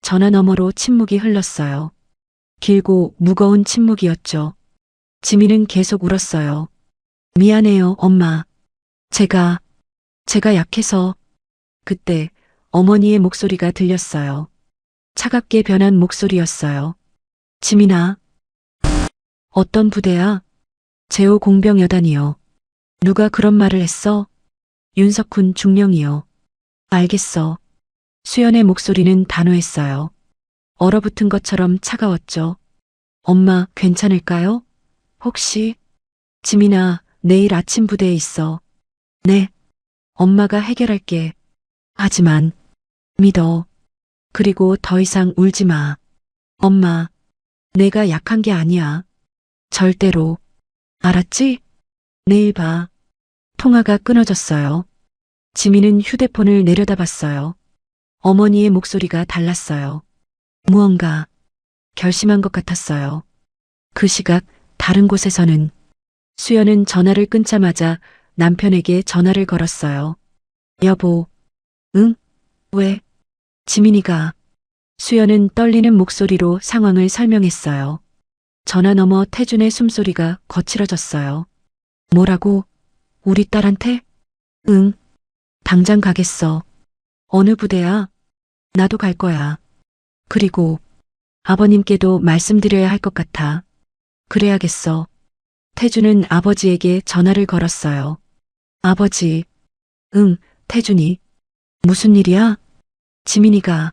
전화 너머로 침묵이 흘렀어요. 길고 무거운 침묵이었죠. 지민은 계속 울었어요. 미안해요, 엄마. 제가 약해서. 그때 어머니의 목소리가 들렸어요. 차갑게 변한 목소리였어요. 지민아. 어떤 부대야? 제5공병여단이요. 누가 그런 말을 했어? 윤석훈 중령이요. 알겠어. 수연의 목소리는 단호했어요. 얼어붙은 것처럼 차가웠죠. 엄마, 괜찮을까요? 혹시? 지민아, 내일 아침 부대에 있어. 네. 엄마가 해결할게. 하지만 믿어. 그리고 더 이상 울지 마. 엄마, 내가 약한 게 아니야. 절대로. 알았지? 내일 봐. 통화가 끊어졌어요. 지민은 휴대폰을 내려다봤어요. 어머니의 목소리가 달랐어요. 무언가 결심한 것 같았어요. 그 시각 다른 곳에서는 수연은 전화를 끊자마자 남편에게 전화를 걸었어요. 여보. 응? 왜? 지민이가. 수연은 떨리는 목소리로 상황을 설명했어요. 전화 너머 태준의 숨소리가 거칠어졌어요. 뭐라고? 우리 딸한테? 응. 당장 가겠어. 어느 부대야? 나도 갈 거야. 그리고 아버님께도 말씀드려야 할 것 같아. 그래야겠어. 태준은 아버지에게 전화를 걸었어요. 아버지. 응, 태준이. 무슨 일이야? 지민이가.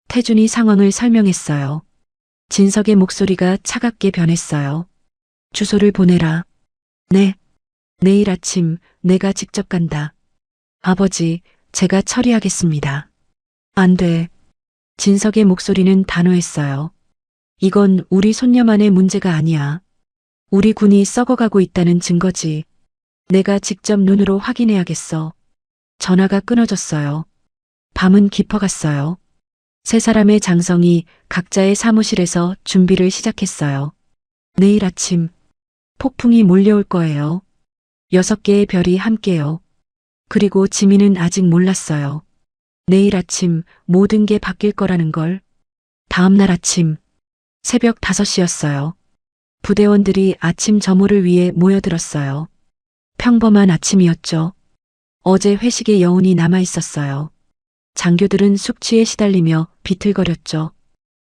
태준이 상황을 설명했어요. 진석의 목소리가 차갑게 변했어요. 주소를 보내라. 네. 내일 아침 내가 직접 간다. 아버지, 제가 처리하겠습니다. 안 돼. 진석의 목소리는 단호했어요. 이건 우리 손녀만의 문제가 아니야. 우리 군이 썩어가고 있다는 증거지. 내가 직접 눈으로 확인해야겠어. 전화가 끊어졌어요. 밤은 깊어갔어요. 세 사람의 장성이 각자의 사무실에서 준비를 시작했어요. 내일 아침 폭풍이 몰려올 거예요. 6개의 별이 함께요. 그리고 지민은 아직 몰랐어요. 내일 아침 모든 게 바뀔 거라는 걸. 다음 날 아침 새벽 5시였어요. 부대원들이 아침 점호를 위해 모여들었어요. 평범한 아침이었죠. 어제 회식의 여운이 남아 있었어요. 장교들은 숙취에 시달리며 비틀거렸죠.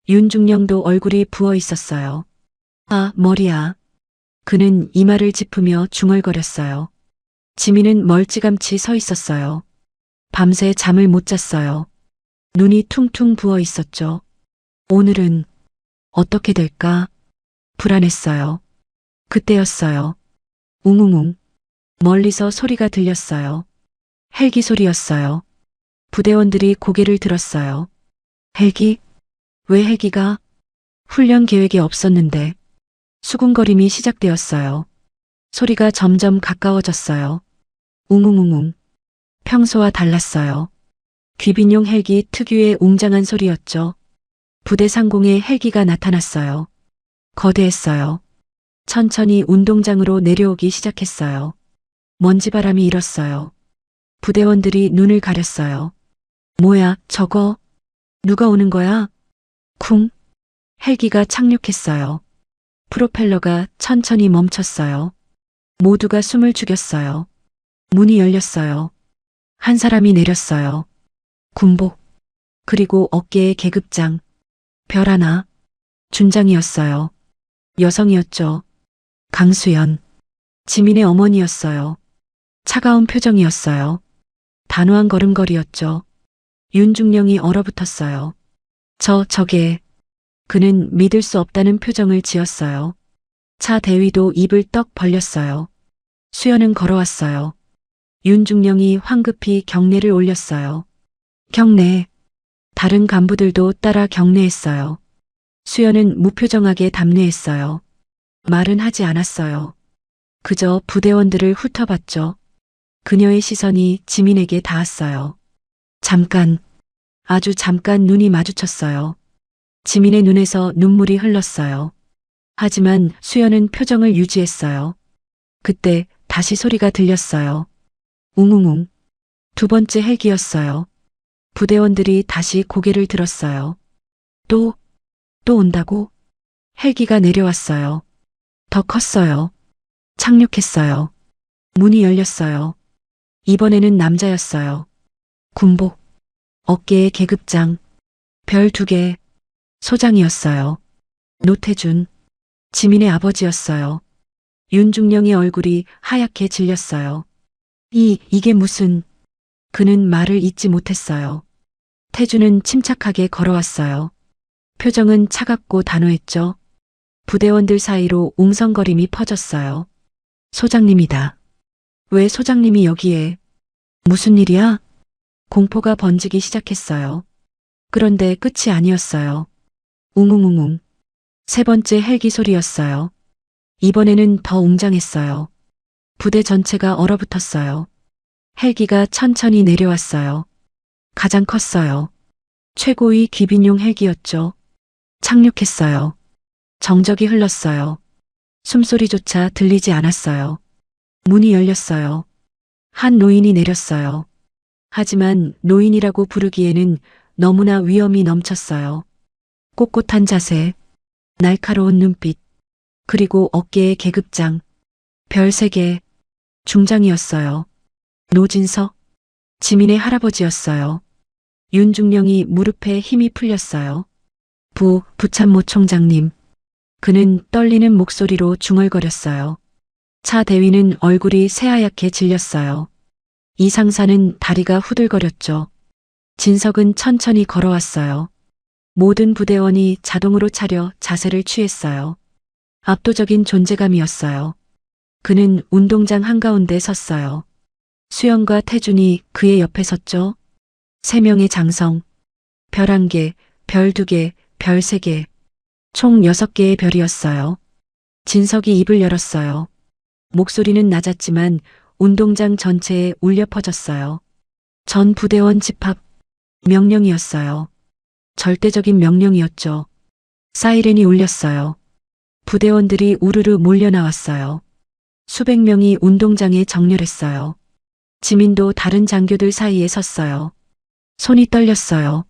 윤중령도 얼굴이 부어 있었어요. 아, 머리야. 그는 이마를 짚으며 중얼거렸어요. 지민은 멀찌감치 서 있었어요. 밤새 잠을 못 잤어요. 눈이 퉁퉁 부어 있었죠. 오늘은 어떻게 될까? 불안했어요. 그때였어요. 웅웅웅. 멀리서 소리가 들렸어요. 헬기 소리였어요. 부대원들이 고개를 들었어요. 헬기? 왜 헬기가? 훈련 계획이 없었는데. 수군거림이 시작되었어요. 소리가 점점 가까워졌어요. 웅웅웅웅. 평소와 달랐어요. 귀빈용 헬기 특유의 웅장한 소리였죠. 부대 상공에 헬기가 나타났어요. 거대했어요. 천천히 운동장으로 내려오기 시작했어요. 먼지바람이 일었어요. 부대원들이 눈을 가렸어요. 뭐야, 저거? 누가 오는 거야? 쿵. 헬기가 착륙했어요. 프로펠러가 천천히 멈췄어요. 모두가 숨을 죽였어요. 문이 열렸어요. 한 사람이 내렸어요. 군복. 그리고 어깨에 계급장. 별 하나. 준장이었어요. 여성이었죠. 강수연. 지민의 어머니였어요. 차가운 표정이었어요. 단호한 걸음걸이였죠. 윤중령이 얼어붙었어요. 저게. 그는 믿을 수 없다는 표정을 지었어요. 차 대위도 입을 떡 벌렸어요. 수연은 걸어왔어요. 윤중령이 황급히 경례를 올렸어요. 경례. 다른 간부들도 따라 경례했어요. 수연은 무표정하게 답례했어요. 말은 하지 않았어요. 그저 부대원들을 훑어봤죠. 그녀의 시선이 지민에게 닿았어요. 잠깐, 아주 잠깐 눈이 마주쳤어요. 지민의 눈에서 눈물이 흘렀어요. 하지만 수연은 표정을 유지했어요. 그때 다시 소리가 들렸어요. 웅웅웅. 두 번째 헬기였어요. 부대원들이 다시 고개를 들었어요. 또 온다고? 헬기가 내려왔어요. 더 컸어요. 착륙했어요. 문이 열렸어요. 이번에는 남자였어요. 군복. 어깨에 계급장. 별 2개. 소장이었어요. 노태준. 지민의 아버지였어요. 윤중령의 얼굴이 하얗게 질렸어요. 이게 무슨... 그는 말을 잇지 못했어요. 태준은 침착하게 걸어왔어요. 표정은 차갑고 단호했죠. 부대원들 사이로 웅성거림이 퍼졌어요. 소장님이다. 왜 소장님이 여기에? 무슨 일이야? 공포가 번지기 시작했어요. 그런데 끝이 아니었어요. 웅웅웅웅. 세 번째 헬기 소리였어요. 이번에는 더 웅장했어요. 부대 전체가 얼어붙었어요. 헬기가 천천히 내려왔어요. 가장 컸어요. 최고의 귀빈용 헬기였죠. 착륙했어요. 정적이 흘렀어요. 숨소리조차 들리지 않았어요. 문이 열렸어요. 한 노인이 내렸어요. 하지만 노인이라고 부르기에는 너무나 위험이 넘쳤어요. 꼿꼿한 자세, 날카로운 눈빛, 그리고 어깨에 계급장, 별 3개, 중장이었어요. 노진석, 지민의 할아버지였어요. 윤중령이 무릎에 힘이 풀렸어요. 부참모 총장님. 그는 떨리는 목소리로 중얼거렸어요. 차 대위는 얼굴이 새하얗게 질렸어요. 이 상사는 다리가 후들거렸죠. 진석은 천천히 걸어왔어요. 모든 부대원이 자동으로 차려 자세를 취했어요. 압도적인 존재감이었어요. 그는 운동장 한가운데 섰어요. 수연과 태준이 그의 옆에 섰죠. 3명의 장성, 별 1개, 별 2개, 별 3개, 총 6개의 별이었어요. 진석이 입을 열었어요. 목소리는 낮았지만 운동장 전체에 울려 퍼졌어요. 전 부대원 집합, 명령이었어요. 절대적인 명령이었죠. 사이렌이 울렸어요. 부대원들이 우르르 몰려 나왔어요. 수백 명이 운동장에 정렬했어요. 지민도 다른 장교들 사이에 섰어요. 손이 떨렸어요.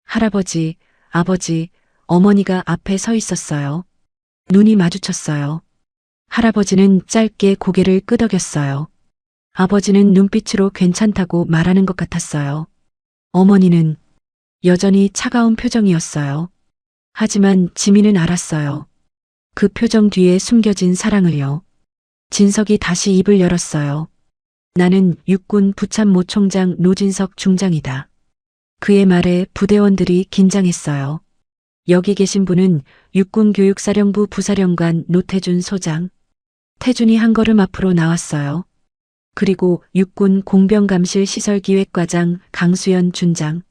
할아버지, 아버지, 어머니가 앞에 서 있었어요. 눈이 마주쳤어요. 할아버지는 짧게 고개를 끄덕였어요. 아버지는 눈빛으로 괜찮다고 말하는 것 같았어요. 어머니는 여전히 차가운 표정이었어요. 하지만 지민은 알았어요. 그 표정 뒤에 숨겨진 사랑을요. 진석이 다시 입을 열었어요. 나는 육군 부참모 총장 노진석 중장이다. 그의 말에 부대원들이 긴장했어요. 여기 계신 분은 육군교육사령부 부사령관 노태준 소장. 태준이 한 걸음 앞으로 나왔어요. 그리고 육군 공병감실 시설기획과장 강수연 준장.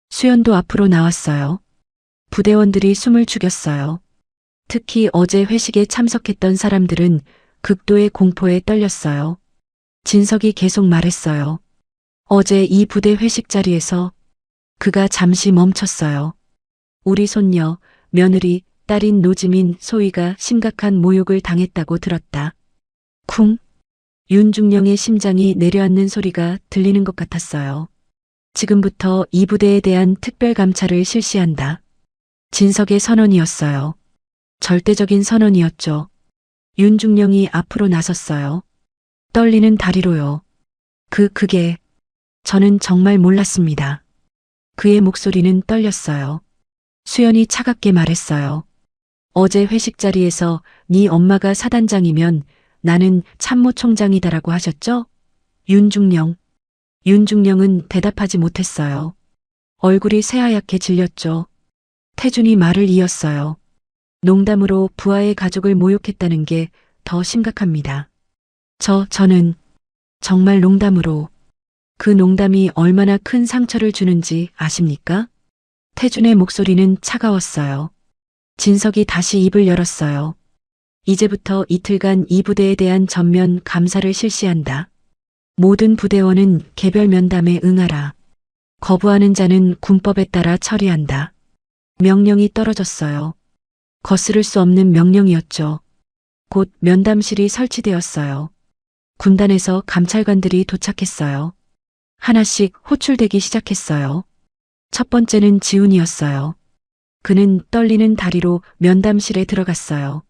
수연도 앞으로 나왔어요. 부대원들이 숨을 죽였어요. 특히 어제 회식에 참석했던 사람들은 극도의 공포에 떨렸어요. 진석이 계속 말했어요. 어제 이 부대 회식 자리에서 그가 잠시 멈췄어요. 우리 손녀, 며느리, 딸인 노지민 소희가 심각한 모욕을 당했다고 들었다. 쿵. 윤중령의 심장이 내려앉는 소리가 들리는 것 같았어요. 지금부터 이 부대에 대한 특별 감찰을 실시한다. 진석의 선언이었어요. 절대적인 선언이었죠. 윤중령이 앞으로 나섰어요. 떨리는 다리로요. 그게 저는 정말 몰랐습니다. 그의 목소리는 떨렸어요. 수연이 차갑게 말했어요. 어제 회식 자리에서 네 엄마가 사단장이면 나는 참모총장이다라고 하셨죠? 윤중령은 대답하지 못했어요. 얼굴이 새하얗게 질렸죠. 태준이 말을 이었어요. 농담으로 부하의 가족을 모욕했다는 게 더 심각합니다. 저는 정말 농담으로. 그 농담이 얼마나 큰 상처를 주는지 아십니까? 태준의 목소리는 차가웠어요. 진석이 다시 입을 열었어요. 이제부터 이틀간 이 부대에 대한 전면 감사를 실시한다. 모든 부대원은 개별 면담에 응하라. 거부하는 자는 군법에 따라 처리한다. 명령이 떨어졌어요. 거스를 수 없는 명령이었죠. 곧 면담실이 설치되었어요. 군단에서 감찰관들이 도착했어요. 하나씩 호출되기 시작했어요. 첫 번째는 지훈이었어요. 그는 떨리는 다리로 면담실에 들어갔어요.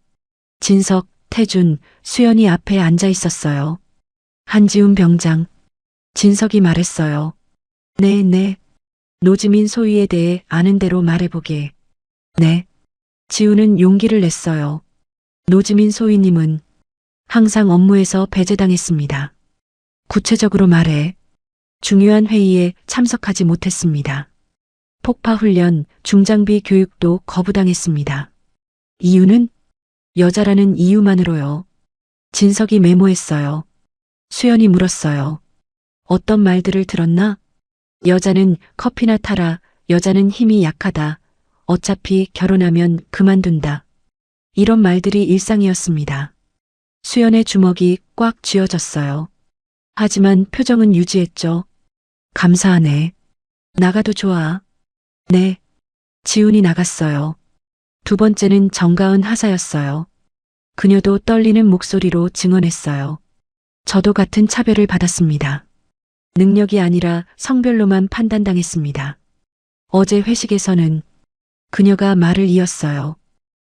진석, 태준, 수연이 앞에 앉아 있었어요. 한지훈 병장. 진석이 말했어요. 네. 노지민 소위에 대해 아는 대로 말해보게. 네. 지훈은 용기를 냈어요. 노지민 소위님은 항상 업무에서 배제당했습니다. 구체적으로 말해 중요한 회의에 참석하지 못했습니다. 폭파훈련, 중장비 교육도 거부당했습니다. 이유는 여자라는 이유만으로요. 진석이 메모했어요. 수연이 물었어요. 어떤 말들을 들었나? 여자는 커피나 타라, 여자는 힘이 약하다, 어차피 결혼하면 그만둔다. 이런 말들이 일상이었습니다. 수연의 주먹이 꽉 쥐어졌어요. 하지만 표정은 유지했죠. 감사하네. 나가도 좋아. 네. 지훈이 나갔어요. 두 번째는 정가은 하사였어요. 그녀도 떨리는 목소리로 증언했어요. 저도 같은 차별을 받았습니다. 능력이 아니라 성별로만 판단당했습니다. 어제 회식에서는 그녀가 말을 이었어요.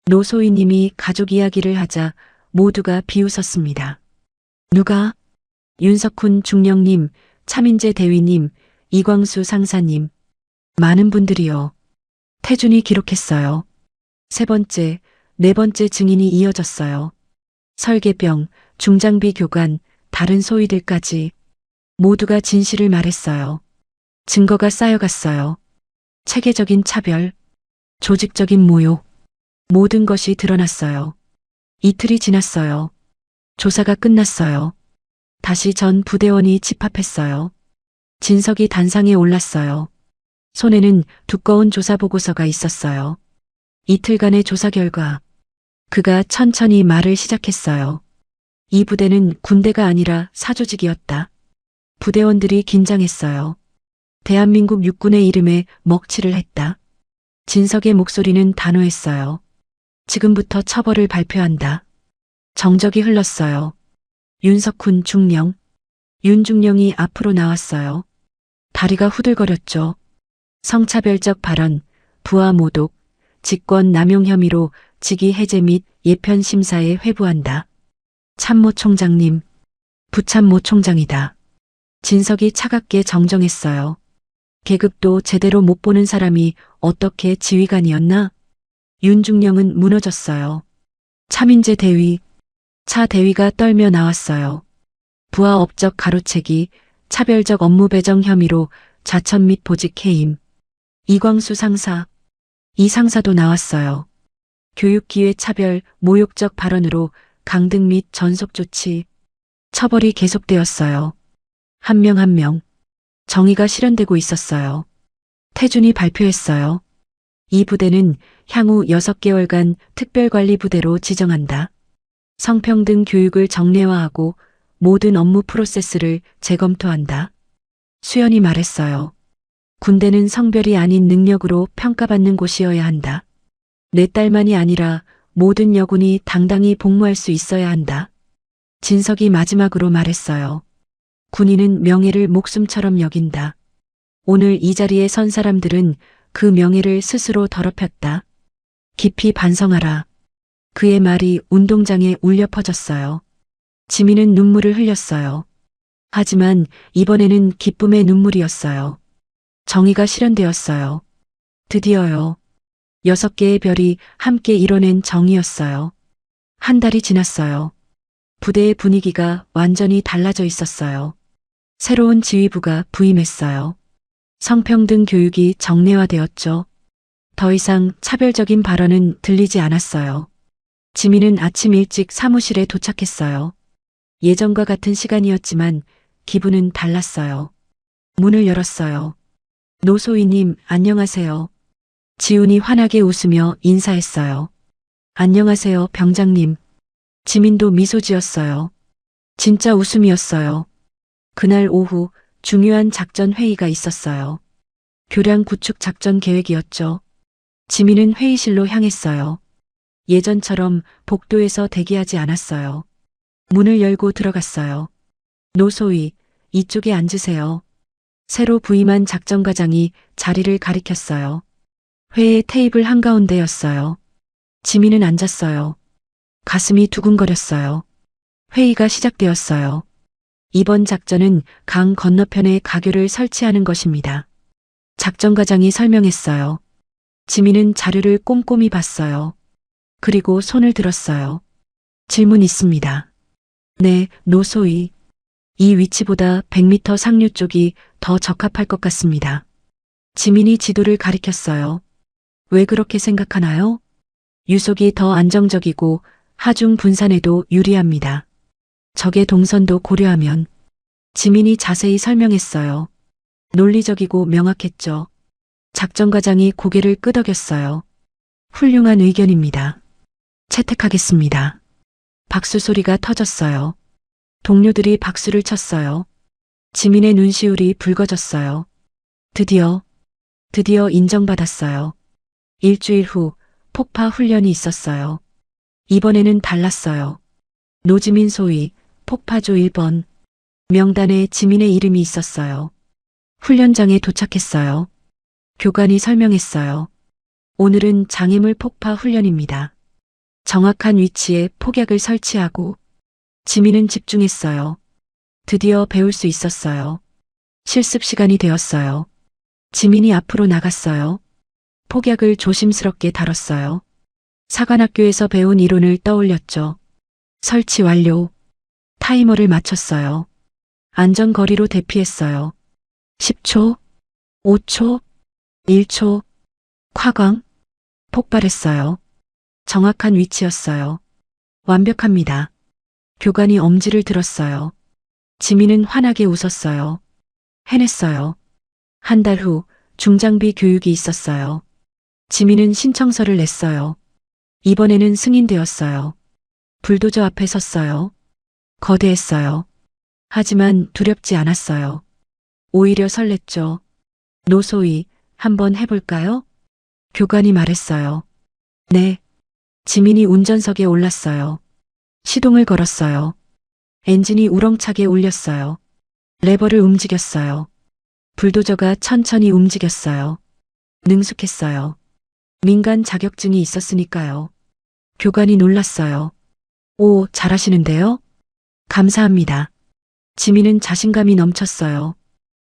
노소희님이 가족 이야기를 하자 모두가 비웃었습니다. 누가? 윤석훈 중령님, 차민재 대위님, 이광수 상사님. 많은 분들이요. 태준이 기록했어요. 세 번째, 네 번째 증인이 이어졌어요. 설계병, 중장비 교관, 다른 소위들까지 모두가 진실을 말했어요. 증거가 쌓여갔어요. 체계적인 차별, 조직적인 모욕, 모든 것이 드러났어요. 이틀이 지났어요. 조사가 끝났어요. 다시 전 부대원이 집합했어요. 진석이 단상에 올랐어요. 손에는 두꺼운 조사 보고서가 있었어요. 이틀간의 조사 결과, 그가 천천히 말을 시작했어요. 이 부대는 군대가 아니라 사조직이었다. 부대원들이 긴장했어요. 대한민국 육군의 이름에 먹칠을 했다. 진석의 목소리는 단호했어요. 지금부터 처벌을 발표한다. 정적이 흘렀어요. 윤석훈 중령. 윤중령이 앞으로 나왔어요. 다리가 후들거렸죠. 성차별적 발언, 부하 모독, 직권 남용 혐의로 직위 해제 및 예편 심사에 회부한다. 참모총장님, 부참모총장이다. 진석이 차갑게 정정했어요. 계급도 제대로 못 보는 사람이 어떻게 지휘관이었나? 윤중령은 무너졌어요. 차민재 대위, 차 대위가 떨며 나왔어요. 부하 업적 가로채기, 차별적 업무 배정 혐의로 좌천 및 보직 해임. 이광수 상사, 이 상사도 나왔어요. 교육기회 차별, 모욕적 발언으로 강등 및 전속 조치. 처벌이 계속되었어요. 한 명 한 명. 정의가 실현되고 있었어요. 태준이 발표했어요. 이 부대는 향후 6개월간 특별관리부대로 지정한다. 성평등 교육을 정례화하고 모든 업무 프로세스를 재검토한다. 수연이 말했어요. 군대는 성별이 아닌 능력으로 평가받는 곳이어야 한다. 내 딸만이 아니라 모든 여군이 당당히 복무할 수 있어야 한다. 진석이 마지막으로 말했어요. 군인은 명예를 목숨처럼 여긴다. 오늘 이 자리에 선 사람들은 그 명예를 스스로 더럽혔다. 깊이 반성하라. 그의 말이 운동장에 울려 퍼졌어요. 지민은 눈물을 흘렸어요. 하지만 이번에는 기쁨의 눈물이었어요. 정의가 실현되었어요. 드디어요. 6개의 별이 함께 이뤄낸 정의였어요. 한 달이 지났어요. 부대의 분위기가 완전히 달라져 있었어요. 새로운 지휘부가 부임했어요. 성평등 교육이 정례화되었죠. 더 이상 차별적인 발언은 들리지 않았어요. 지민은 아침 일찍 사무실에 도착했어요. 예전과 같은 시간이었지만 기분은 달랐어요. 문을 열었어요. 노소희님, 안녕하세요. 지훈이 환하게 웃으며 인사했어요. 안녕하세요, 병장님. 지민도 미소 지었어요. 진짜 웃음이었어요. 그날 오후 중요한 작전 회의가 있었어요. 교량 구축 작전 계획이었죠. 지민은 회의실로 향했어요. 예전처럼 복도에서 대기하지 않았어요. 문을 열고 들어갔어요. 노소희, 이쪽에 앉으세요. 새로 부임한 작전과장이 자리를 가리켰어요. 회의 테이블 한가운데였어요. 지민은 앉았어요. 가슴이 두근거렸어요. 회의가 시작되었어요. 이번 작전은 강 건너편에 가교를 설치하는 것입니다. 작전과장이 설명했어요. 지민은 자료를 꼼꼼히 봤어요. 그리고 손을 들었어요. 질문 있습니다. 네, 노소희. 이 위치보다 100m 상류 쪽이 더 적합할 것 같습니다. 지민이 지도를 가리켰어요. 왜 그렇게 생각하나요? 유속이 더 안정적이고 하중 분산에도 유리합니다. 적의 동선도 고려하면. 지민이 자세히 설명했어요. 논리적이고 명확했죠. 작전과장이 고개를 끄덕였어요. 훌륭한 의견입니다. 채택하겠습니다. 박수 소리가 터졌어요. 동료들이 박수를 쳤어요. 지민의 눈시울이 붉어졌어요. 드디어 인정받았어요. 일주일 후 폭파 훈련이 있었어요. 이번에는 달랐어요. 노지민 소위 폭파조 1번. 명단에 지민의 이름이 있었어요. 훈련장에 도착했어요. 교관이 설명했어요. 오늘은 장애물 폭파 훈련입니다. 정확한 위치에 폭약을 설치하고. 지민은 집중했어요. 드디어 배울 수 있었어요. 실습 시간이 되었어요. 지민이 앞으로 나갔어요. 폭약을 조심스럽게 다뤘어요. 사관학교에서 배운 이론을 떠올렸죠. 설치 완료. 타이머를 맞췄어요. 안전거리로 대피했어요. 10초, 5초, 1초. 콱광. 폭발했어요. 정확한 위치였어요. 완벽합니다. 교관이 엄지를 들었어요. 지민은 환하게 웃었어요. 해냈어요. 한 달 후 중장비 교육이 있었어요. 지민은 신청서를 냈어요. 이번에는 승인되었어요. 불도저 앞에 섰어요. 거대했어요. 하지만 두렵지 않았어요. 오히려 설렜죠. 노소희, 한번 해볼까요? 교관이 말했어요. 네. 지민이 운전석에 올랐어요. 시동을 걸었어요. 엔진이 우렁차게 울렸어요. 레버를 움직였어요. 불도저가 천천히 움직였어요. 능숙했어요. 민간 자격증이 있었으니까요. 교관이 놀랐어요. 오, 잘하시는데요? 감사합니다. 지민은 자신감이 넘쳤어요.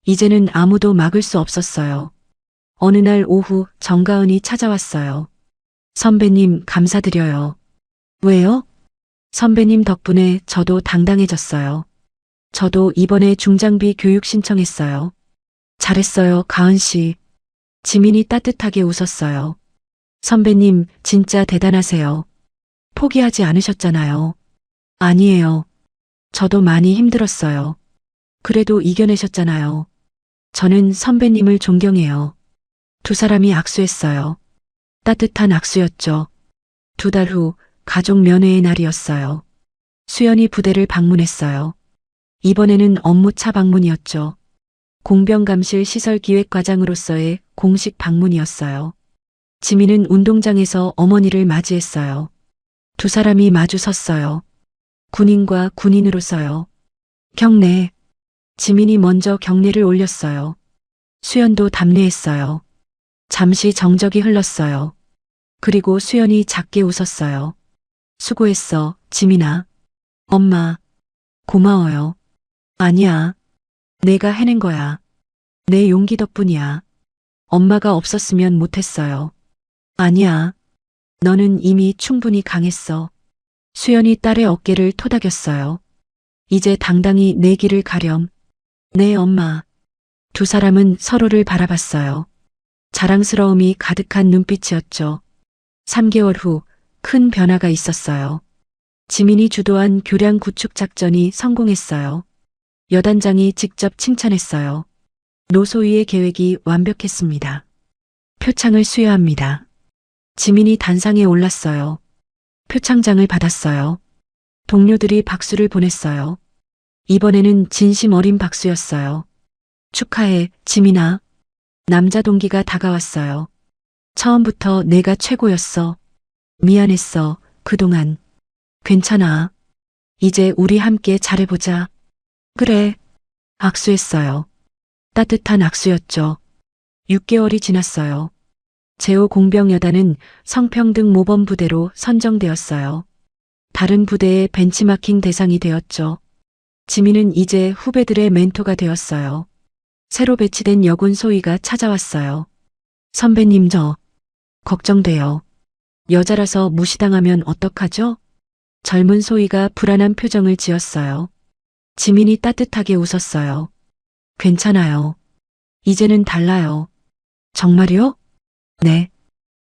이제는 아무도 막을 수 없었어요. 어느 날 오후 정가은이 찾아왔어요. 선배님, 감사드려요. 왜요? 선배님 덕분에 저도 당당해졌어요. 저도 이번에 중장비 교육 신청했어요. 잘했어요, 가은 씨. 지민이 따뜻하게 웃었어요. 선배님, 진짜 대단하세요. 포기하지 않으셨잖아요. 아니에요. 저도 많이 힘들었어요. 그래도 이겨내셨잖아요. 저는 선배님을 존경해요. 두 사람이 악수했어요. 따뜻한 악수였죠. 2달 후 가족 면회의 날이었어요. 수연이 부대를 방문했어요. 이번에는 업무차 방문이었죠. 공병감실 시설기획과장으로서의 공식 방문이었어요. 지민은 운동장에서 어머니를 맞이했어요. 두 사람이 마주 섰어요. 군인과 군인으로서요. 경례. 지민이 먼저 경례를 올렸어요. 수연도 답례했어요. 잠시 정적이 흘렀어요. 그리고 수연이 작게 웃었어요. 수고했어, 지민아. 엄마. 고마워요. 아니야. 내가 해낸 거야. 내 용기 덕분이야. 엄마가 없었으면 못했어요. 아니야. 너는 이미 충분히 강했어. 수연이 딸의 어깨를 토닥였어요. 이제 당당히 내 길을 가렴. 네, 엄마. 두 사람은 서로를 바라봤어요. 자랑스러움이 가득한 눈빛이었죠. 3개월 후 큰 변화가 있었어요. 지민이 주도한 교량 구축 작전이 성공했어요. 여단장이 직접 칭찬했어요. 노소위의 계획이 완벽했습니다. 표창을 수여합니다. 지민이 단상에 올랐어요. 표창장을 받았어요. 동료들이 박수를 보냈어요. 이번에는 진심 어린 박수였어요. 축하해, 지민아. 남자 동기가 다가왔어요. 처음부터 내가 최고였어. 미안했어, 그동안. 괜찮아. 이제 우리 함께 잘해보자. 그래. 악수했어요. 따뜻한 악수였죠. 6개월이 지났어요. 제5공병여단은 성평등 모범부대로 선정되었어요. 다른 부대의 벤치마킹 대상이 되었죠. 지민은 이제 후배들의 멘토가 되었어요. 새로 배치된 여군 소위가 찾아왔어요. 선배님, 저 걱정돼요. 여자라서 무시당하면 어떡하죠? 젊은 소위가 불안한 표정을 지었어요. 지민이 따뜻하게 웃었어요. 괜찮아요. 이제는 달라요. 정말요? 네.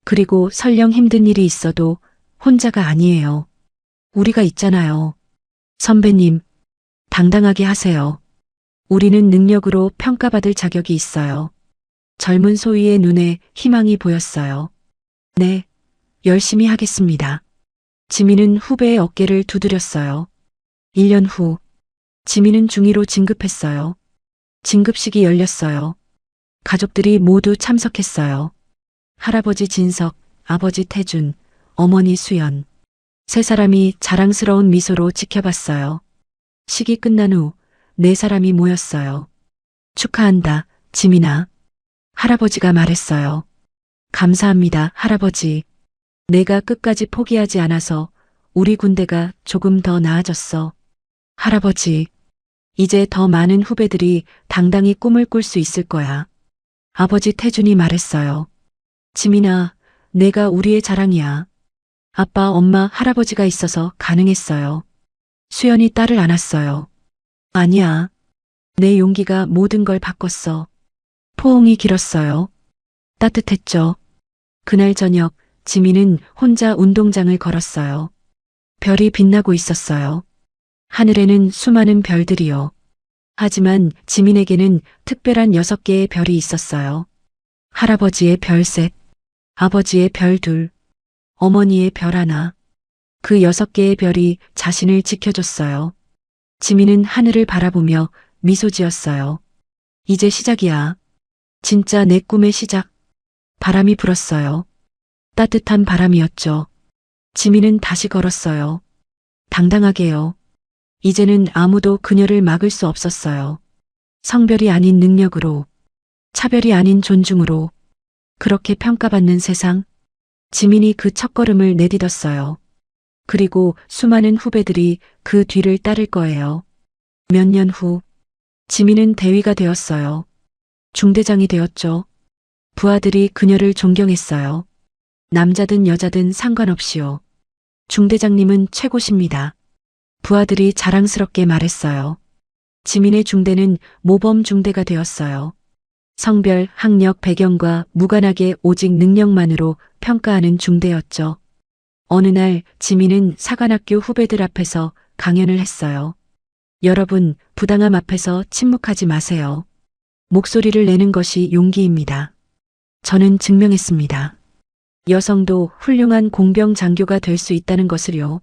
그리고 설령 힘든 일이 있어도 혼자가 아니에요. 우리가 있잖아요. 선배님, 당당하게 하세요. 우리는 능력으로 평가받을 자격이 있어요. 젊은 소위의 눈에 희망이 보였어요. 네, 열심히 하겠습니다. 지민은 후배의 어깨를 두드렸어요. 1년 후, 지민은 중위로 진급했어요. 진급식이 열렸어요. 가족들이 모두 참석했어요. 할아버지 진석, 아버지 태준, 어머니 수연. 세 사람이 자랑스러운 미소로 지켜봤어요. 식이 끝난 후 네 사람이 모였어요. 축하한다, 지민아. 할아버지가 말했어요. 감사합니다, 할아버지. 내가 끝까지 포기하지 않아서 우리 군대가 조금 더 나아졌어. 할아버지, 이제 더 많은 후배들이 당당히 꿈을 꿀 수 있을 거야. 아버지 태준이 말했어요. 지민아, 내가 우리의 자랑이야. 아빠, 엄마, 할아버지가 있어서 가능했어요. 수연이 딸을 안았어요. 아니야. 내 용기가 모든 걸 바꿨어. 포옹이 길었어요. 따뜻했죠. 그날 저녁 지민은 혼자 운동장을 걸었어요. 별이 빛나고 있었어요. 하늘에는 수많은 별들이요. 하지만 지민에게는 특별한 6개의 별이 있었어요. 할아버지의 별 셋, 아버지의 별 둘, 어머니의 별 하나. 그 6개의 별이 자신을 지켜줬어요. 지민은 하늘을 바라보며 미소 지었어요. 이제 시작이야. 진짜 내 꿈의 시작. 바람이 불었어요. 따뜻한 바람이었죠. 지민은 다시 걸었어요. 당당하게요. 이제는 아무도 그녀를 막을 수 없었어요. 성별이 아닌 능력으로, 차별이 아닌 존중으로, 그렇게 평가받는 세상. 지민이 그 첫걸음을 내딛었어요. 그리고 수많은 후배들이 그 뒤를 따를 거예요. 몇 년 후, 지민은 대위가 되었어요. 중대장이 되었죠. 부하들이 그녀를 존경했어요. 남자든 여자든 상관없이요. 중대장님은 최고십니다. 부하들이 자랑스럽게 말했어요. 지민의 중대는 모범 중대가 되었어요. 성별, 학력, 배경과 무관하게 오직 능력만으로 평가하는 중대였죠. 어느 날 지민은 사관학교 후배들 앞에서 강연을 했어요. 여러분, 부당함 앞에서 침묵하지 마세요. 목소리를 내는 것이 용기입니다. 저는 증명했습니다. 여성도 훌륭한 공병 장교가 될 수 있다는 것을요.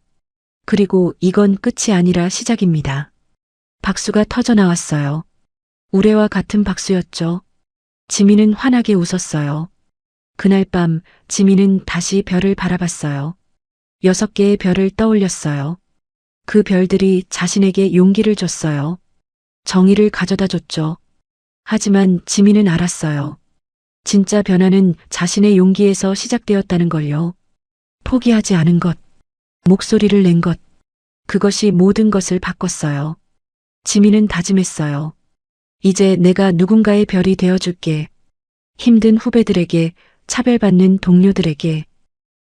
그리고 이건 끝이 아니라 시작입니다. 박수가 터져 나왔어요. 우레와 같은 박수였죠. 지민은 환하게 웃었어요. 그날 밤 지민은 다시 별을 바라봤어요. 6개의 별을 떠올렸어요. 그 별들이 자신에게 용기를 줬어요. 정의를 가져다 줬죠. 하지만 지민은 알았어요. 진짜 변화는 자신의 용기에서 시작되었다는 걸요. 포기하지 않은 것, 목소리를 낸 것, 그것이 모든 것을 바꿨어요. 지민은 다짐했어요. 이제 내가 누군가의 별이 되어줄게. 힘든 후배들에게, 차별받는 동료들에게,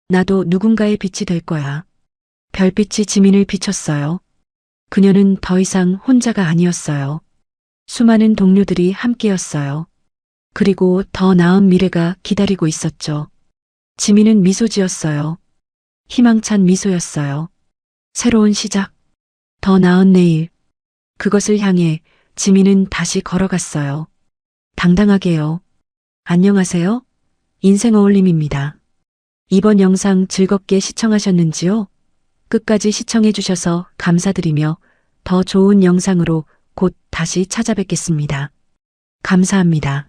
나도 누군가의 빛이 될 거야. 별빛이 지민을 비췄어요. 그녀는 더 이상 혼자가 아니었어요. 수많은 동료들이 함께였어요. 그리고 더 나은 미래가 기다리고 있었죠. 지민은 미소 지었어요. 희망찬 미소였어요. 새로운 시작, 더 나은 내일. 그것을 향해 지민은 다시 걸어갔어요. 당당하게요. 안녕하세요. 인생 어울림입니다. 이번 영상 즐겁게 시청하셨는지요? 끝까지 시청해주셔서 감사드리며 더 좋은 영상으로 곧 다시 찾아뵙겠습니다. 감사합니다.